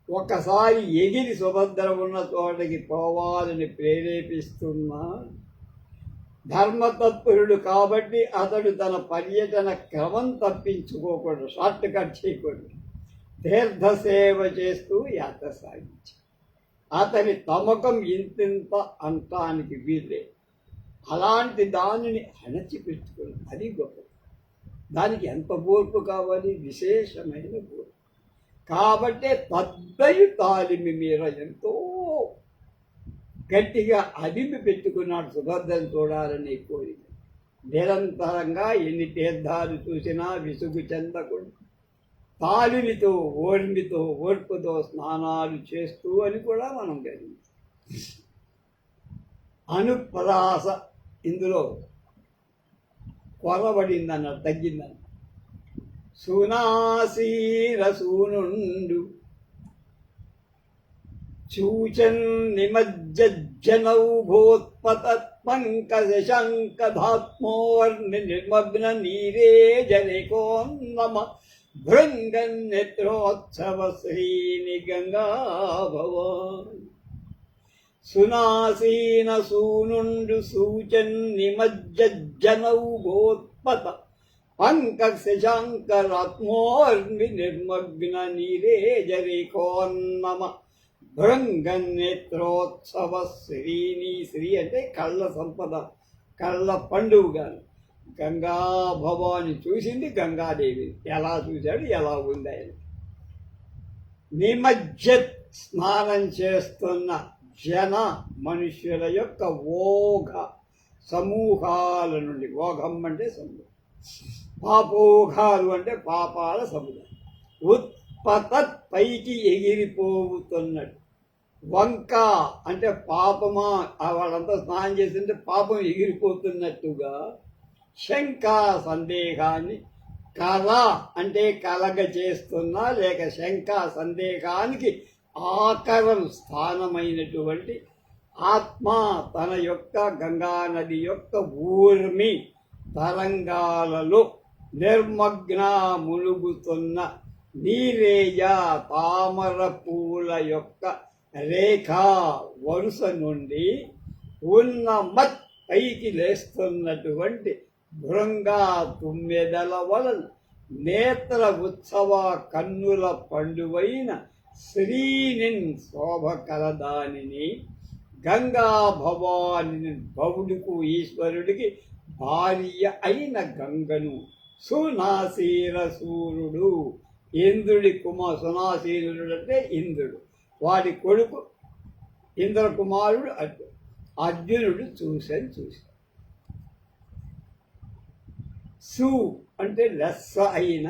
ఒకసారి ఎగిరి సుభద్ర ఉన్న చోటకి పోవాలని ప్రేరేపిస్తున్నా ధర్మతత్పరుడు కాబట్టి అతడు తన పర్యటన క్రమం తప్పించుకోకూడదు, షార్ట్ కట్ చేయకూడదు. తీర్థసేవ చేస్తూ యాత్ర సాగించి అతని తమకం ఇంతింత అంటానికి వీలే. అలాంటి దానిని అణచిపెట్టుకుని అది గొప్ప. దానికి ఎంత ఓర్పు కావాలి? విశేషమైన ఓర్పు. కాబట్టే తద్దయు తాలిమి మీర ఎంతో గట్టిగా అదిమి పెట్టుకున్నాడు సుభద్రను చూడాలని కోరిక. నిరంతరంగా ఎన్ని తీర్థాలు చూసినా విసుగు చెందకుండా తాలిమితో ఓర్పుతో స్నానాలు చేస్తూ అని కూడా మనం గ్రహించాం. అనుప్రాస ఇందులో కొరబడిందన్న తగ్గిందన్న. సునాసీరసూనుండు చూచన్ నిమజ్జనౌభోత్పత పంకశంకధాత్మోర్ని నిర్మగ్న నీరే జనికోన్నమ భృంగన్నేత్రోత్సవ శ్రీని గంగా భవాన్. సునాసీన సూనుండు సూచన్ నిమజ్జనౌభోత్పత పంకశంకరాత్మోర్ని నిర్మగ్న నీరే జనికోన్నమ భృంగన్నేత్రోత్సవ శ్రీని. శ్రీ అంటే కళ్ళ సంపద, కళ్ళ పండుగ. గంగా భవాని చూసింది గంగాదేవి. ఎలా చూశాడు, ఎలా ఉంది ఆయన. నిమజ్జ స్నానం చేస్తున్న జన మనుష్యుల యొక్క ఓఘ సమూహాల నుండి, ఓఘం అంటే సమూహం, పాపోఘాలు అంటే పాపాల సముదాయం, ఉత్పతత్ పైకి ఎగిరిపోతున్నట్టు, వంక అంటే పాపమా వాళ్ళంతా స్నానం చేస్తుంటే పాపం ఎగిరిపోతున్నట్టుగా, శంక సందేహాన్ని, కళ అంటే కలగ చేస్తున్నా లేక శంక సందేహానికి ఆకరం స్థానమైనటువంటి ఆత్మ తన యొక్క గంగానది యొక్క ఊర్మి తరంగాలలో నిర్మగ్న మునుగుతున్న నీరేయ తామర పూల యొక్క రేఖా వరుస నుండి ఉన్న మత్ పైకి లేస్తున్నటువంటి భృంగా తుమ్మెదల వలన నేత్ర ఉత్సవ కన్నుల పండువైన శ్రీనిన్ శోభ కలదానిని గంగా భవాని భవుడుకు ఈశ్వరుడికి భార్య అయిన గంగను సునాసీర సూర్యుడు ఇంద్రుడి సునాసీరుడు అంటే ఇంద్రుడు, వాడి కొడుకు ఇంద్రకుమారుడు అర్జునుడు చూశాడు. సు అంటే లెస్స అయిన,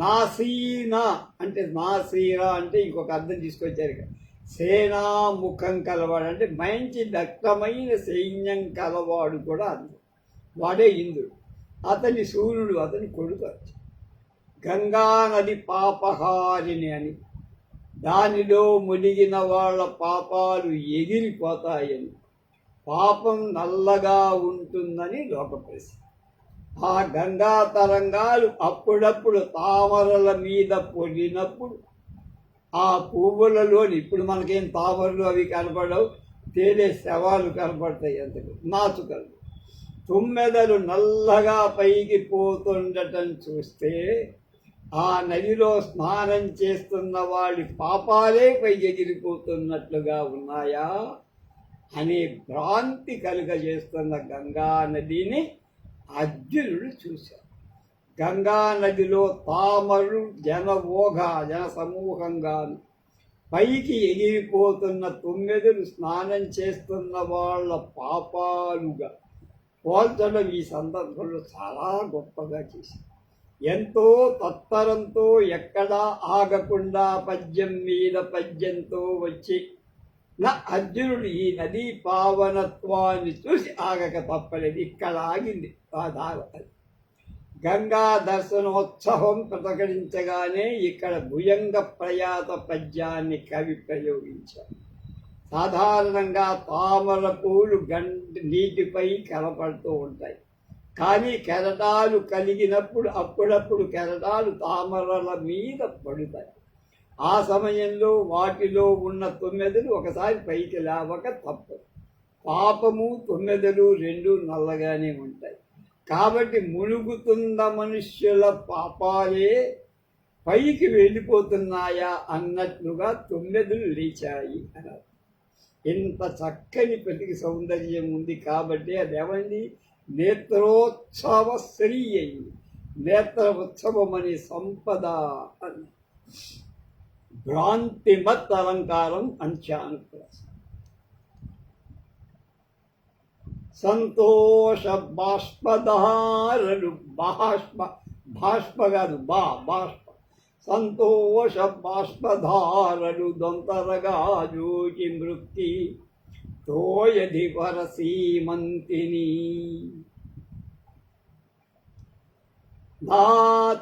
నాసీనా అంటే నాసీరా అంటే ఇంకొక అర్థం తీసుకొచ్చారు. సేనాముఖం కలవాడు అంటే మంచి దట్టమైన సైన్యం కలవాడు కూడా అర్థం. వాడే ఇంద్రుడు. అతని సూర్యుడు అతని కొడుకు. గంగా నది పాపహారిని అని, దానిలో మునిగిన వాళ్ళ పాపాలు ఎగిరిపోతాయని, పాపం నల్లగా ఉంటుందని లోక ప్రసిద్ధి. ఆ గంగా తరంగాలు అప్పుడప్పుడు తామరల మీద పొడినప్పుడు ఆ పువ్వులలోని, ఇప్పుడు మనకేం తామరలు అవి కనపడవు, తేలే శవాలు కనపడతాయి, అంతకు నాచుకలు. తుమ్మెదలు నల్లగా పైకి పోతుండటం చూస్తే ఆ నదిలో స్నానం చేస్తున్న వాళ్ళ పాపాలే పైకి ఎగిరిపోతున్నట్లుగా ఉన్నాయా అనే భ్రాంతి కలుగజేస్తున్న గంగా నదిని అర్జునుడు చూశాడు. గంగా నదిలో తామరు జన సమూహంగాను, పైకి ఎగిరిపోతున్న తుమ్మెదలు స్నానం చేస్తున్న వాళ్ళ పాపాలుగా పోల్చడం ఈ సందర్భంలో చాలా గొప్పగా చేశారు. ఎంతో తత్పరంతో ఎక్కడా ఆగకుండా పద్యం మీద పద్యంతో వచ్చి నా అర్జునుడు ఈ నదీ పావనత్వాన్ని చూసి ఆగక తప్పలేదు. ఇక్కడ ఆగింది ఆ ధార. గంగా దర్శనోత్సవం ప్రకటించగానే ఇక్కడ భుయంగ ప్రయాత పద్యాన్ని కవి ప్రయోగించారు. సాధారణంగా తామర పూలు నీటిపై కనపడుతూ ఉంటాయి, కానీ కెరటాలు కలిగినప్పుడు అప్పుడప్పుడు కెరటాలు తామరల మీద పడుతాయి. ఆ సమయంలో వాటిలో ఉన్న తుమ్మెదలు ఒకసారి పైకి లేవక తప్పదు. పాపము తుమ్మెదలు రెండు నల్లగానే ఉంటాయి. కాబట్టి మునుగుతున్న మనుష్యుల పాపాలే పైకి వెళ్ళిపోతున్నాయా అన్నట్లుగా తుమ్మెదలు లేచాయి అన్నారు. ఇంత చక్కని ప్రతికి సౌందర్యం ఉంది కాబట్టి అది ఏమైంది, నేత్రోత్సవ శ్రీ అయింది. నేత్ర ఉత్సవం అనే సంపద అని భ్రాంతిమత్ అలంకారం అంశానుప్రాసం. సంతోష బాష్పధారలు బాష్ప కాదు బాష్ప సంతోష బాష్పధారలు దొంతరగా జూచి మృక్తి తోయది వరసీమంతిని నా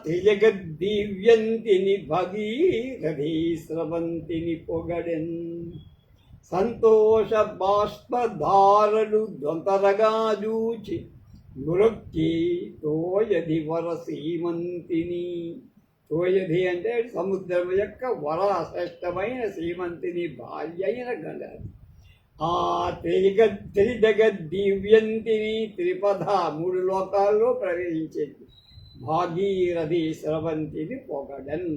త్రిజగద్దీవ్యంతిని భగీరథీ స్రవంతిని పొగడెన్. సంతోష బాష్పధారలు దొంతరగా జూచి మృక్తి తోయది వరసీమంతిని. తోయది అంటే సముద్రం యొక్క వరశ్రేష్టమైన శ్రీమంతిని భార్య అయిన గంగ. ఆ త్రిజగద్దీవ్యంతిని త్రిపథ మూడు లోకాల్లో ప్రవేశించేది భాగీరథి స్రవంతిని పొగడన్.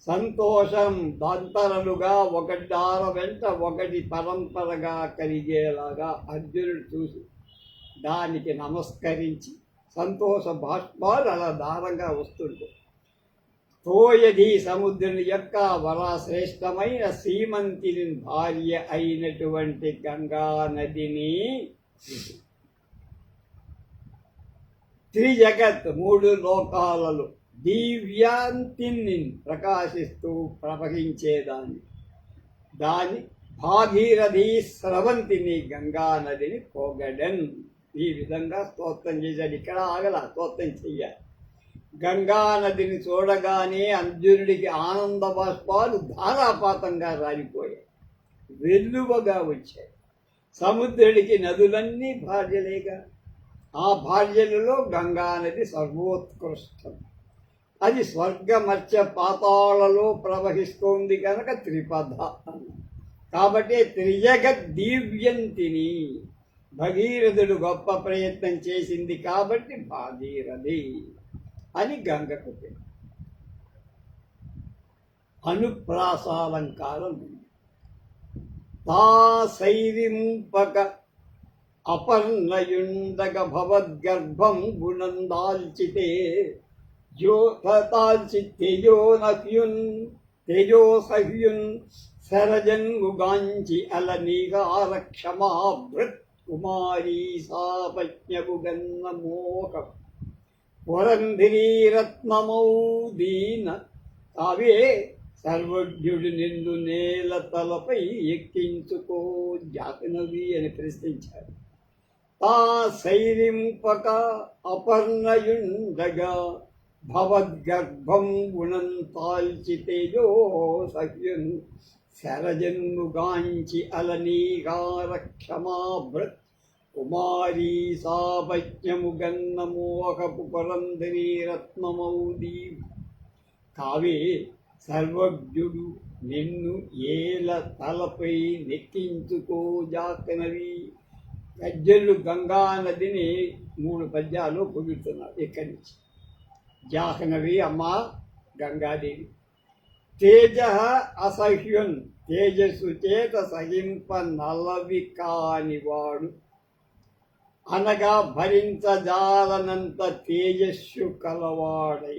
సంతోషం దంతరలుగా ఒకటార వెంట ఒకటి పరంపరగా కలిగేలాగా అర్జునుడు చూసి దానికి నమస్కరించి సంతోష బాష్పాలు అలా దారంగా వస్తుంటాయి. తోయది సముద్రుని యొక్క వరశ్రేష్టమైన సీమంతిని భార్య అయినటువంటి గంగా నదిని త్రిజగత్ మూడు లోకాలలో దివ్యాంతిని ప్రకాశిస్తూ ప్రవహించేదాన్ని, దాని భాగీరథి స్రవంతిని గంగా నదిని పొగడన్. ఈ విధంగా స్తోత్రం చేశాడు. ఇక్కడ ఆగల స్తోత్రం చెయ్యాలి. గంగా నదిని చూడగానే అర్జునుడికి ఆనంద బాష్పాలు ధారాపాతంగా రాలిపోయాయి, వెల్లువగా వచ్చాయి. సముద్రుడికి నదులన్నీ భార్యలేగా, ఆ భార్యలలో గంగా నది సర్వోత్కృష్టం. అది స్వర్గ మత్స్య పాతాళలో ప్రవహిస్తోంది కనుక త్రిపథ. కాబట్టి త్రిజగద్దీవ్యంతిని భగీరథుడు గొప్ప ప్రయత్నం చేసింది కాబట్టి భాగీరథి. అని గంగకు పేరు. అనుప్రాసాలంకారం తాసైరింపక అపర్ణయుండగ భవద్గర్భం గుణందాల్చితే జ్యోతాల్చి తేజోసహ్యున్ శరజన్ముగాంచి అలనీగారక్షమాభృత్ కుమారీ సాపజ్ఞపుగన్న మోహం పురంధిరీరత్నమౌదీన అవే సర్వజ్ఞుడు నిండు నేల తలపై ఎక్కించుకో జాతనవి అని ప్రశ్నించారు. తా సైరింపక అపర్ణయుండగా భవద్గర్భం గుణం తాల్చి తేజో సహ్యున్ శరజన్ముగాంచి అలనీగారక్షమాభృత్ కుమారీ సాపజ్ఞముగన్న మోహపు పురంధరీరత్నమౌదీ కావే సర్వజ్ఞుడు నిన్ను ఏల తలపై నెక్కించుకో జాతనవి. గజ్జలు గంగా నదిని 3 పద్యాలు పొగుడుతున్నారు ఇక్కడి నుంచి. జాహ్నవి అమ్మ గంగాదేవి. తేజ అసహ్యున్ తేజస్సు చేత సహింప నలవి కానివాడు అనగా భరించజాలనంత తేజస్సు కలవాడై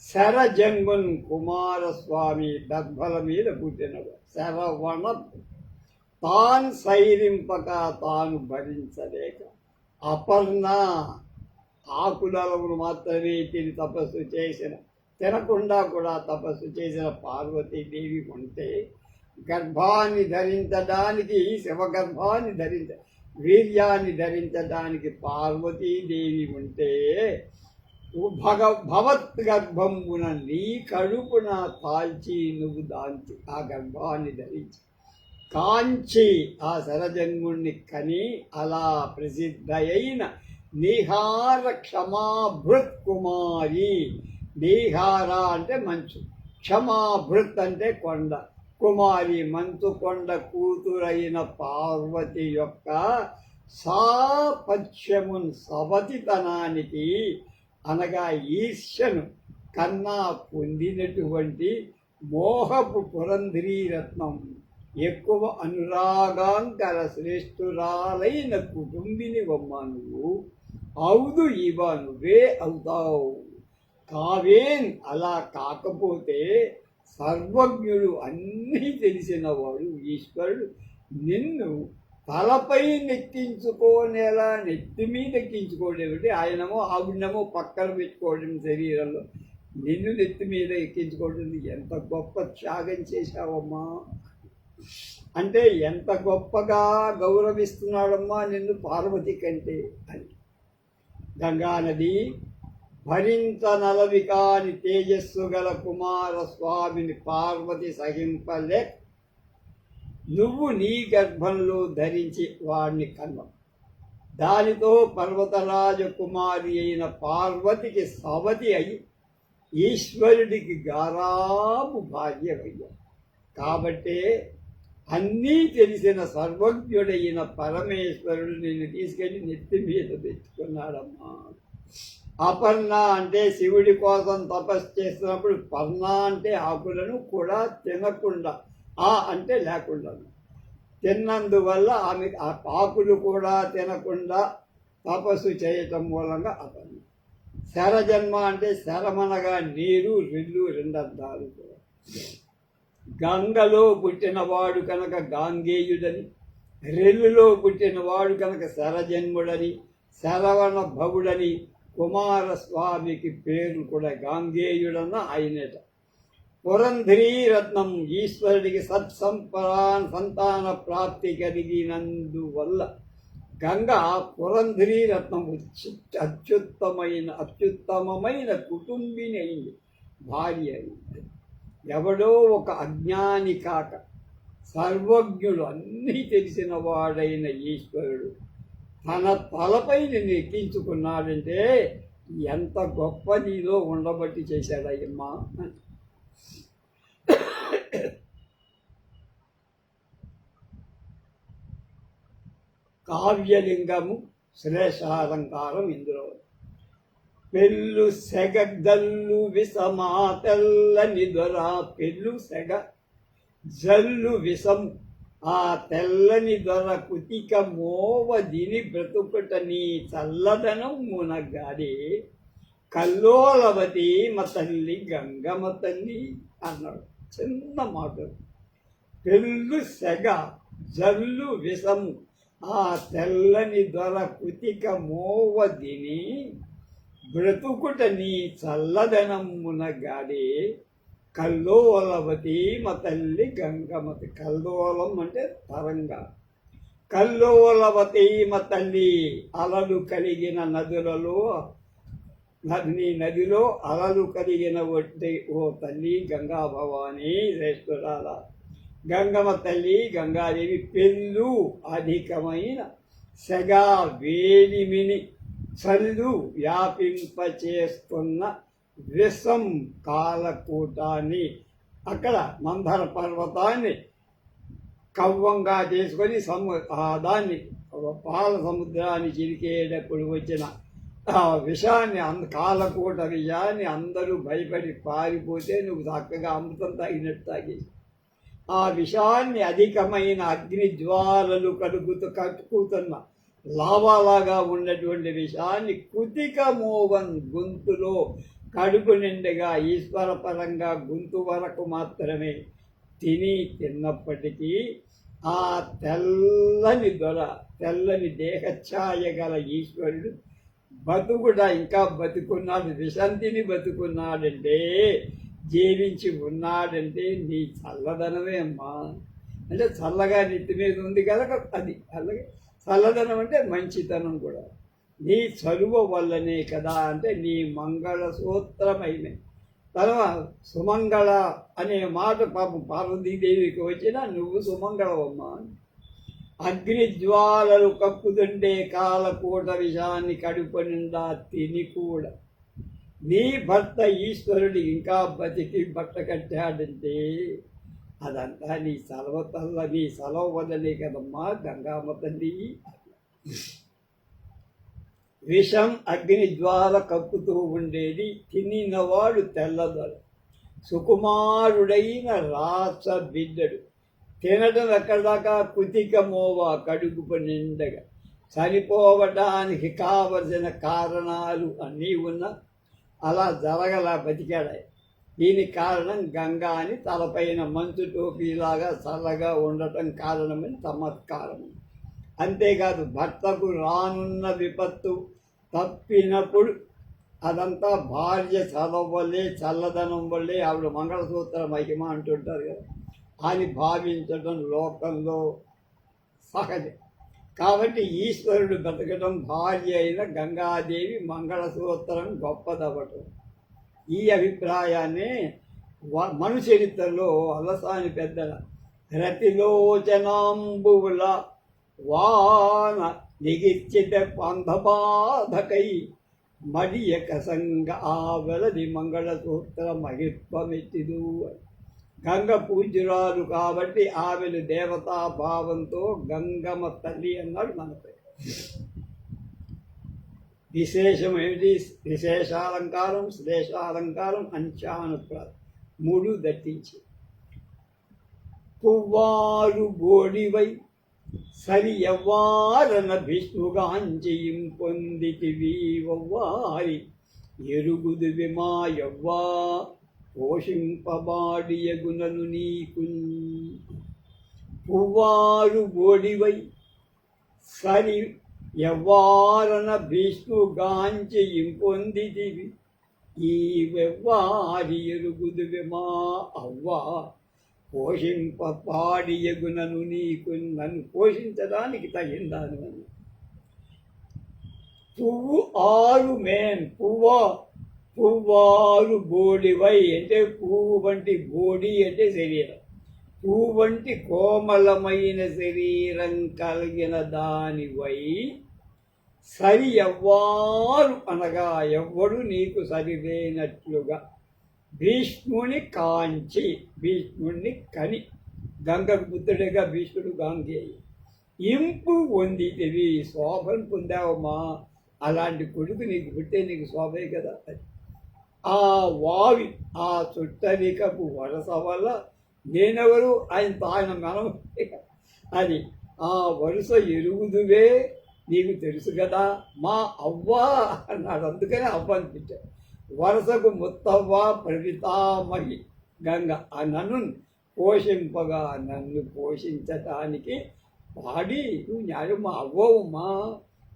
శరజన్మున్ కుమారస్వామి దర్భల మీద పుట్టినవాడు. శరవణ తాను సైరింపక తాను భరించలేక అపర్ణ ఆకులవులు మాత్రమే తిని తపస్సు చేసిన తినకుండా కూడా తపస్సు చేసిన పార్వతీదేవి ఉంటే గర్భాన్ని ధరించడానికి శివగర్భాన్ని వీర్యాన్ని ధరించడానికి పార్వతీదేవి ఉంటే భవత్ గర్భంబున నీ కడుపున తాల్చి నువ్వు దాంచి ఆ గర్భాన్ని ధరించి కాంచి ఆ శరజన్ముణ్ణి కని అలా ప్రసిద్ధయైన నీహార క్షమాభృత్ కుమారి. నీహార అంటే మంచు, క్షమాభృత్ అంటే కొండ, కుమారి మంచు కొండ కూతురైన పార్వతి యొక్క సాపత్యమున్ సవతితనానికి అనగా ఈర్ష్యను కన్నా పొందినటువంటి మోహపు పురంధరీరత్నం ఎక్కువ అనురాగాంకర శ్రేష్ఠురాలైన కుటుంబిని వమ్మ నువ్వు. అవుదు ఇవ నువ్వే అవుతావు. కావేన్ అలా కాకపోతే సర్వజ్ఞుడు అన్నీ తెలిసినవాడు ఈశ్వరుడు నిన్ను తలపై నెక్కించుకోనేలా నెత్తి మీద ఎక్కించుకోవడం. ఆయనమో ఆవిడమో పక్కన పెట్టుకోవడం శరీరంలో, నిన్ను నెత్తి మీద ఎక్కించుకోవడం ఎంత గొప్ప త్యాగం చేశావమ్మా అంటే ఎంత గొప్పగా గౌరవిస్తున్నాడమ్మా నిన్ను పార్వతి కంటే అని. గంగానది భరింత నలవి కాని తేజస్సు గల కుమారస్వామిని పార్వతి సహింపలే నువ్వు నీ గర్భంలో ధరించి వాడిని కన్నావు. దానితో పర్వతరాజకుమారి అయిన పార్వతికి సవతి అయి ఈశ్వరుడికి గారాబు భార్యవయ్య. కాబట్టే అన్నీ తెలిసిన సర్వజ్ఞుడైన పరమేశ్వరుడు నిన్ను తీసుకెళ్ళి నెత్తి మీద తెచ్చుకున్నాడమ్మా. అపర్ణ అంటే శివుడి కోసం తపస్సు చేస్తున్నప్పుడు పర్ణ అంటే ఆకులను కూడా తినకుండా, అంటే లేకుండా తిన్నందువల్ల ఆమె ఆ ఆకులు కూడా తినకుండా తపస్సు చేయటం మూలంగా అపర్ణ. శరజన్మ అంటే శరమనగా నీరు, రెల్లు 2 అర్థాలు కూడా. గంగలో పుట్టినవాడు కనుక గాంగేయుడని, రెల్లులో పుట్టినవాడు కనుక శరజన్ముడని, శరవణ భవుడని కుమారస్వామికి పేరు కూడా గాంగేయుడన్న ఆయనేట. పురంధరీరత్నం ఈశ్వరుడికి సంతాన ప్రాప్తి కలిగినందువల్ల గంగ పురంధరీరత్నం అత్యుత్తమమైన కుటుంబిని అయింది, భార్య అయింది. ఎవడో ఒక అజ్ఞాని కాక సర్వజ్ఞుడు అన్నీ తెలిసిన వాడైన ఈశ్వరుడు తన తలపై నిన్ను ఎక్కించుకున్నాడంటే ఎంత గొప్ప నీలో ఉండబట్టి చేశాడయ్యమ్మా. కావ్యలింగము శ్లేషాలంకారం ఇందులో. పెళ్ళు సెగ గల్లు విషమా తెల్లని దొర, పెళ్ళు సెగ జల్లు విషం ఆ తెల్లని దొర కుతిక మోవ దిని బ్రతుకుట నీ చల్లదనం మునగాడే, కల్లోలవతి మా తల్లి గంగమ్మ తల్లి అన్నాడు. చిన్న మాట. పెళ్ళు సెగ జల్లు విషము ఆ తెల్లని దొర కుతిక మోవ దిని బ్రతుకుట నీ చల్లదనమున గాడే, కల్లోలవతి మా తల్లి గంగమతి. కల్లోలం అంటే తరంగా. కల్లోలవతి మా తల్లి అలలు కలిగిన నదులలో నీ నదిలో అలలు కలిగిన ఒట్టి ఓ తల్లి గంగా భవానీ శ్రేష్ఠురాల గంగమ్మ తల్లి గంగాదేవి. పెళ్ళు అధికమైన సెగా వేలిమిని చల్లు వ్యాపింపచేస్తున్న విషం కాలకూటాన్ని, అక్కడ మందర పర్వతాన్ని కవ్వంగా చేసుకొని దాన్ని పాల సముద్రాన్ని చిరికేటప్పుడు వచ్చిన ఆ విషాన్ని కాలకూట విషాన్ని అందరూ భయపడి పారిపోతే నువ్వు చక్కగా అమృతం తాగినట్టు తాగేసి ఆ విషాన్ని అధికమైన అగ్ని జ్వాలలు కట్టుకుతున్న లావాలాగా ఉన్నటువంటి విషాన్ని కుతిక మోవన్ గొంతులో కడుపు నిండుగా ఈశ్వరపరంగా గొంతు వరకు మాత్రమే తిన్నప్పటికీ ఆ తెల్లని దొర తెల్లని దేహఛాయ గల ఈశ్వరుడు బతుకుట ఇంకా బతుకున్నాడు. విషంతిని బతుకున్నాడంటే జీవించి ఉన్నాడంటే నీ చల్లదనమే అమ్మా. అంటే చల్లగా నెత్తి మీద ఉంది కదా అది. అలాగే చల్లదనం అంటే మంచితనం కూడా నీ చలువ వల్లనే కదా. అంటే నీ మంగళ సూత్రమైన తర్వాత సుమంగళ అనే మాట పాపం పార్వతీదేవికి వచ్చినా నువ్వు సుమంగళవమ్మా. అగ్నిజ్వాలలు కప్పుతుండే కాలకూట విషాన్ని కడుపు నిండా తిని కూడా నీ భర్త ఈశ్వరుడు ఇంకా బతికి బట్ట కట్టాడంటే అదంతా నీ నీ సెలవు వదలే కదమ్మా గంగామ్మ తల్లి. విషం అగ్ని జ్వాల కప్పుతూ ఉండేది. తినినవాడు తెల్లదొర సుకుమారుడైన రాస బిడ్డడు. తినడం ఎక్కడదాకా కుతిక మోవ కడుపు నిండగా చనిపోవడానికి కావలసిన కారణాలు అన్నీ ఉన్నా అలా జరగలా బతికాడాయి. దీనికి కారణం గంగా అని తలపైన మంచు టోపీలాగా చల్లగా ఉండటం కారణమని చమత్కారం. అంతేకాదు భర్తకు రానున్న విపత్తు తప్పినప్పుడు అదంతా భార్య చదవ వల్లే చల్లదనం వల్లే ఆవిడ మంగళసూత్ర మహిమ అంటుంటారు కదా అని భావించడం లోకంలో సహజం. కాబట్టి ఈశ్వరుడు బతకడం భార్య అయిన గంగాదేవి మంగళసూత్రం గొప్పదవ్వటం. ఈ అభిప్రాయాన్ని మను చరిత్రలో అలసాని పెద్దల రతిలోచనాంబువుల వాన నిగిచ్చిత పంధబాధకై మడియక సంగ ఆవలది మంగళసూత్ర మహిత్వమెత్తిదు. గంగ పూజ్యురాలు కాబట్టి ఆమెను దేవతాభావంతో గంగమ్మ తల్లి అన్నాడు మనపై. విశేషం ఏమిటి? విశేషాలంకారం, శ్లేషాలంకారం, అంశానుప్రాసం మూడు దట్టించి. పువ్వారు బోడివై సరి ఎవ్వారన భీష్ముగాంచియం పొందితివి వవ్వారి ఎరుగుదువి మా యవ్వా పోషింపబాడియగునను నీకు. పువ్వారు బోడివై సరి ఎవ్వారన భీష్ముగాంచియం పొందితివి ఈ వెవ్వారి ఎరుగుదువి మా అవ్వా పోషింపబాడియగునను నీకు. నన్ను పోషించడానికి తగిందాను అని. పువ్వు ఆరు మేన్ పువ్వారు బోడివై అంటే పువ్వు వంటి బోడి అంటే శరీరం. పువ్వు వంటి కోమలమైన శరీరం కలిగిన దానివై సరి ఎవ్వారు అనగా ఎవ్వడు నీకు సరిలేనట్లుగా భీష్ముని కాంచి భీష్ముడిని కని గంగకు పుత్రుడిగా భీష్ముడు గాంగేయి ఇంపు పొందితివి శోభను పొందావమ్మా. అలాంటి కొడుకు నీకు పుట్టే నీకు శోభే కదా. ఆ వావి ఆ చుట్టరికపు వరస వల్ల నేనెవరు ఆయన మనం అని ఆ వరుస ఎరుగుదువే నీకు తెలుసు కదా మా అవ్వా అన్నాడు. అందుకనే అవ్వ అనిపించాడు. వరసకు ముత్తవ్వ ప్రవితామహి గంగ ఆ నన్ను పోషింపగా నన్ను పోషించటానికి పాడి నువ్వు న్యాయం మా అవ్వవు మా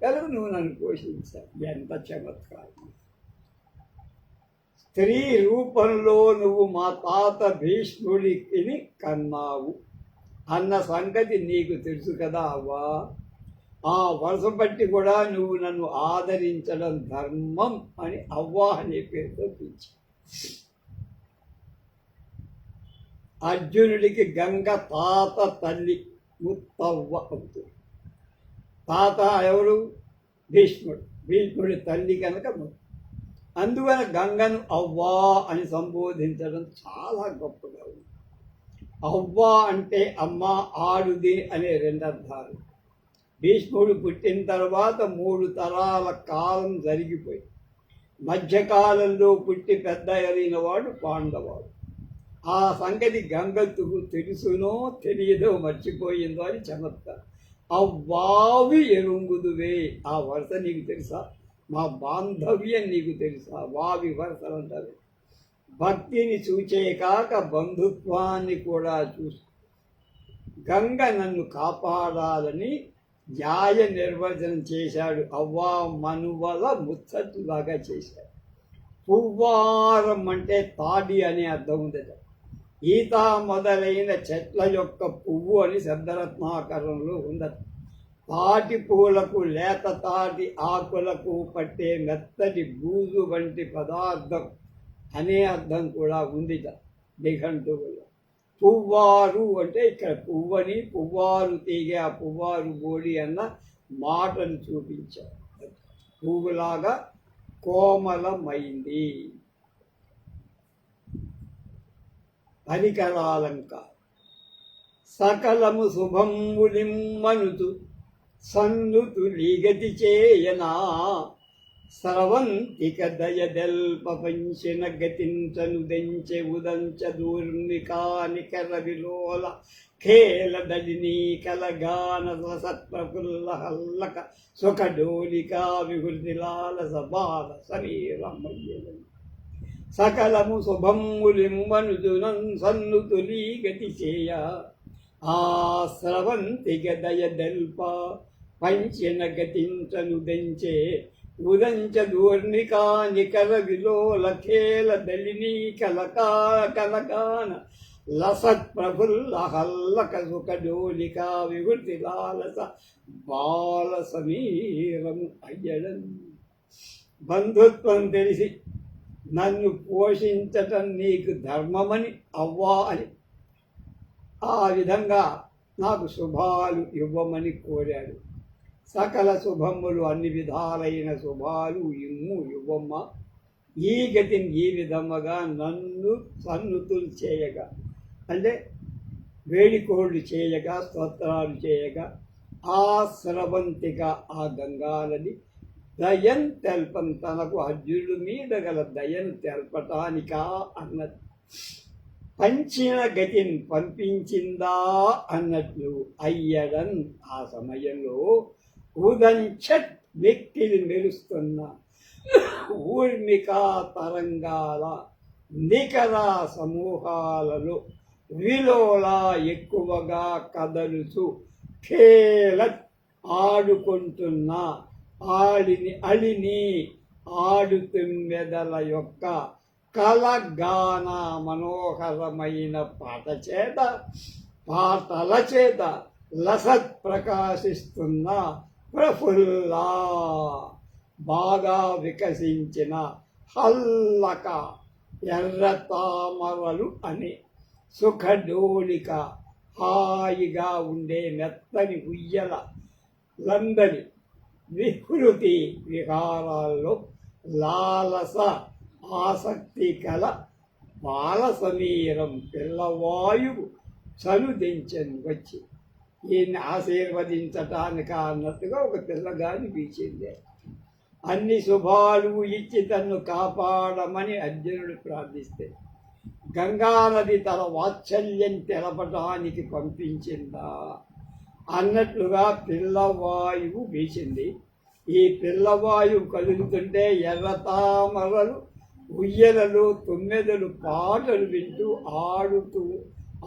కలుగు నువ్వు నన్ను పోషించావు. ఎంత చమత్కారం. స్త్రీ రూపంలో నువ్వు మా తాత భీష్ముడికి కన్నావు అన్న సంగతి నీకు తెలుసు కదా అవ్వా. ఆ వరుస బట్టి కూడా నువ్వు నన్ను ఆదరించడం ధర్మం అని అవ్వ అనే పేరుతో పిలిచి అర్జునుడికి గంగ తాత తల్లి ముత్తవ్వ అవుతుంది. తాత ఎవరు? భీష్ముడి తల్లి కనుక అందువల్ల గంగను అవ్వా అని సంబోధించడం చాలా గొప్పగా ఉంది. అవ్వ అంటే అమ్మ, ఆడుది అనే 2 అర్థాలు. భీష్ముడు పుట్టిన తర్వాత 3 తరాల కాలం జరిగిపోయి మధ్యకాలంలో పుట్టి పెద్ద అయిన వాడు పాండవాడు. ఆ సంగతి గంగకు తెలుసునో తెలియదో మర్చిపోయిందో అని చమత్కారం. అవ్వావి ఎరుంగుదువే ఆ వరుస నీకు తెలుసా? మా బాంధవ్యం నీకు తెలుసా? వావి వరుసలు అంటారు. భక్తిని చూచే కాక బంధుత్వాన్ని కూడా చూసి గంగ నన్ను కాపాడాలని న్యాయ నిర్వచనం చేశాడు. అవ్వా మనువల ముచ్చట్లాగా చేశాడు. పువ్వారం అంటే తాడి అనే అర్థం ఉందట. ఈత మొదలైన చెట్ల యొక్క పువ్వు అని శబ్దరత్నాకరంలో ఉందట. తాటి పూలకు లేత తాటి ఆకులకు పట్టే మెత్తటి బూజు వంటి పదార్థం అనే అర్థం కూడా ఉందిట నిఘంటువులో. పువ్వారు అంటే ఇక్కడ పువ్వని పువ్వారు తీగే ఆ పువ్వారు బోడి అన్న మాటను చూపించారు. పువ్వులాగా కోమలమైంది. పరికరాలంకారం. సకలము శుభంబులిమ్మనుతు సన్నుతు లీగతి చేయనా స్రవంతిక దయదెల్ప పంచిన గతించను దెంచె ఉదంచ దూర్మికానికర విలోల ఖేలదలినీ కలగాన సత్ప్రఫుల్ల హల్లక సుఖడోలికా విహృతిలాల సబాల శరీరమయ్యలను సకలము శుభంబులిమ్మనుదునం సన్నుతు లీగతి చేయ ఆ స్రవంతిక దయదెల్ప పంచిన గతించను దెంచే ఉదంచ దూర్నికా నికర విలోల ఖేల దలినీ కలగాన లసత్ ప్రఫుల్ల హల్లక సుఖడోలికా వివృతి లాలస బాల సమీరము అయ్యడం. బంధుత్వం తెలిసి నన్ను పోషించటం నీకు ధర్మమని అవ్వా అని ఆ విధంగా నాకు శుభాలు ఇవ్వమని కోరాడు. సకల శుభములు అన్ని విధాలైన శుభాలు ఇవ్వమ్మ. ఈ గతిని ఈ విధముగా నన్ను సన్నుతులు చేయగా అంటే వేడికోళ్ళు చేయగా స్తోత్రాలు చేయగా ఆ స్రవంతిక ఆ గంగానది దయను తెల్పం తనకు అర్జునుడి మీద గల దయను తెల్పటానికా అన్నది. పంచిన గతిని పంపించిందా అన్నట్లు అయ్యడన్ ఆ సమయంలో ఉదంచట్ వ్యక్తిని మెరుస్తున్న ఊర్మికా తరంగాల నికర సమూహాలలో విలోలా ఎక్కువగా కదలుచు ఖేలత్ ఆడుకుంటున్న అలిని ఆడుతుమ్మెదల యొక్క కలగాన మనోహరమైన పాటల చేత లసత్ ప్రకాశిస్తున్న ప్రఫుల్లా బాగా వికసించిన హల్లక ఎర్ర తామరలు అని సుఖడోలిక హాయిగా ఉండే మెత్తని ఉయ్యల లందని విహృతి విహారాల్లో లాలస ఆసక్తి కల బాల సమీరం పిల్లవాయువు చనుదించని వచ్చి ఈయన్ని ఆశీర్వదించటానికి అన్నట్టుగా ఒక పిల్లగాని వీచింది. అన్ని శుభాలు ఇచ్చి తన్ను కాపాడమని అర్జునుడు ప్రార్థిస్తే గంగానది తన వాత్సల్యం తెలపడానికి పంపించిందా అన్నట్లుగా పిల్లవాయువు వీచింది. ఈ పిల్లవాయువు కలుగుతుంటే ఎర్రతామరలు ఉయ్యలలు తుమ్మెదలు పాటలు వింటూ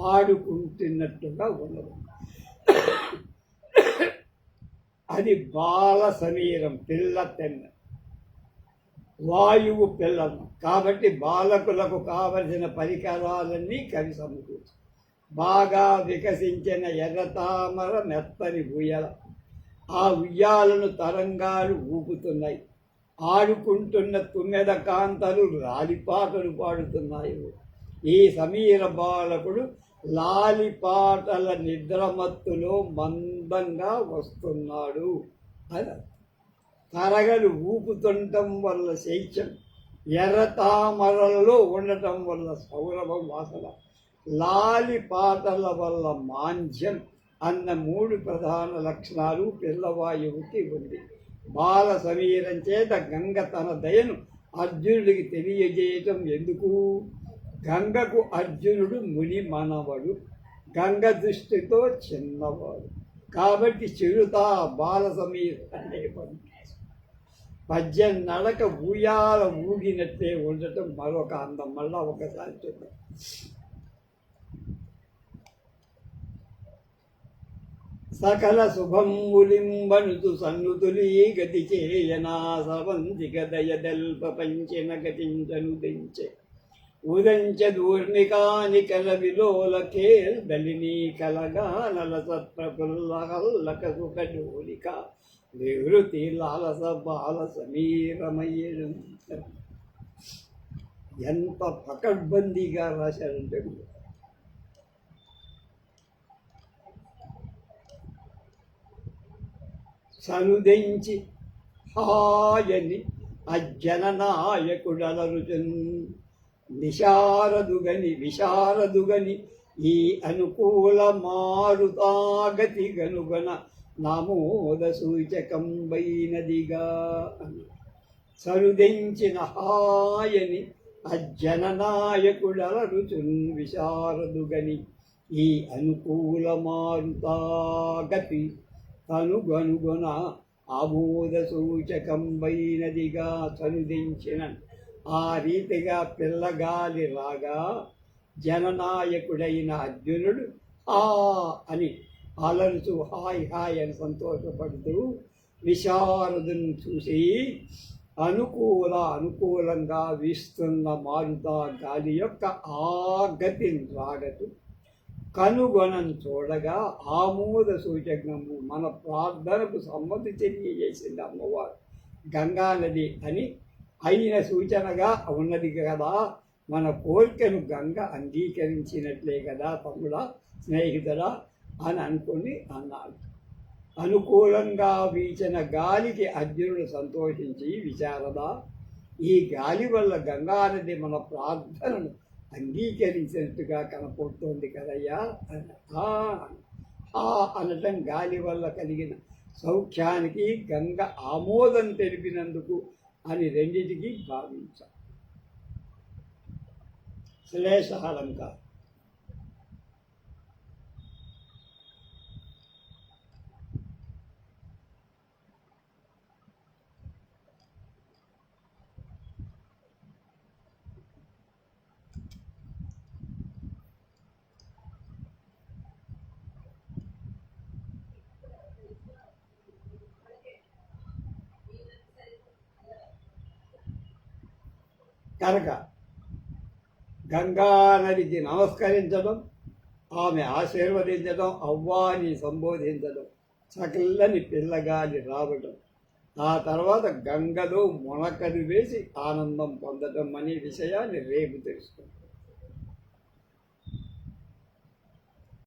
ఆడుకుంటున్నట్టుగా ఉన్నది. అది బాల సమీరం, పిల్ల తెన్న. వాయువు పిల్లలు కాబట్టి బాలకులకు కావలసిన పరికరాలన్నీ కవి సమకూర్చు. బాగా వికసించిన ఎర్రతామర మెత్తని ఉయ్యల. ఆ ఉయ్యాలను తరంగాలు ఊపుతున్నాయి. ఆడుకుంటున్న తుమ్మెద కాంతలు లాలిపాటలు పాడుతున్నాయి. ఈ సమీర బాలకుడు లాలిపాటల నిద్రమత్తులో మందంగా వస్తున్నాడు అని. తరగలు ఊపుతుండటం వల్ల శైత్యం, ఎర్రతామరలలో ఉండటం వల్ల సౌరభం వాసన, లాలిపాటల వల్ల మాంద్యం అన్న 3 ప్రధాన లక్షణాలు పిల్లవాయువుకి ఉంది. బాల సమీరం చేత గంగ తన దయను అర్జునుడికి తెలియజేయటం ఎందుకు? గంగకు అర్జునుడు ముని మనవడు, గంగ దృష్టితో చిన్నవాడు. కాబట్టి చిరుతా బాల సమీరాన్ని పద్యం నడక ఊయాల ఊగినట్లే ఉండటం మరొక అందం. మళ్ళా ఒకసారి చూద్దాం. సకల శుభంబులింబనుతు సన్నుతులీ గతి చేయనా సవంతిక దయదల్ప పంచిన గతించను దించే ఉదంచ దూర్నికానికల విలోల కేల్ బలినీ కలగానల సత్ప్రఫుల్లక సుఖడోలిక వివృతి లాలస బాల సమీరమయ్యడం. ఎంత పకడ్బందీగా రాశారంటే సనుదెంచి హాయని అజ్జననాయకుడలరుచన్ విశారదుగని ఈ అనుకూల మారుతాగతి గనుగన నమోద సూచకంబైనదిగా. సరుదెంచిన హాయని అజ్జననాయకుడలరుచున్ విశారదుగని ఈ అనుకూల మారుతాగతి తనుగనుగొన ఆమోద సూచకంబైనదిగా. సనుదించిన ఆ రీతిగా పిల్లగాలి రాగా జననాయకుడైన అర్జునుడు ఆ అని అలరుచు హాయ్ హాయ్ అని సంతోషపడుతూ విశారదుని చూసి అనుకూలంగా వీస్తున్న మారుతా గాలి యొక్క ఆగతిని రాగతు కనుగొనను చూడగా ఆమోద సూచకము మన ప్రార్థనకు సమ్మతి తెలియజేసింది అమ్మవారు. గంగానది అని అయిన సూచనగా ఉన్నది కదా, మన కోరికను గంగ అంగీకరించినట్లే కదా తమ్ముడా, స్నేహితుడా అని అనుకుని అన్నాడు. అనుకూలంగా వీచిన గాలికి అర్జునుడు సంతోషించి విశారద, ఈ గాలి వల్ల గంగానది మన ప్రార్థనను అంగీకరించినట్టుగా కనపడుతోంది కదయ్యా అనటం గాలి వల్ల కలిగిన సౌఖ్యానికి గంగ ఆమోదం తెలిపినందుకు అని రెండిటికి భావించాం. శ్లేషాలంకారం. కనుక గంగానదికి నమస్కరించడం, ఆమె ఆశీర్వదించడం, అవ్వాని సంబోధించడం, చక్కని పిల్లగాలి రావడం, ఆ తర్వాత గంగలో మునకలు వేసి ఆనందం పొందడం అనే విషయాన్ని రేపు తెలుసుకుంటాం.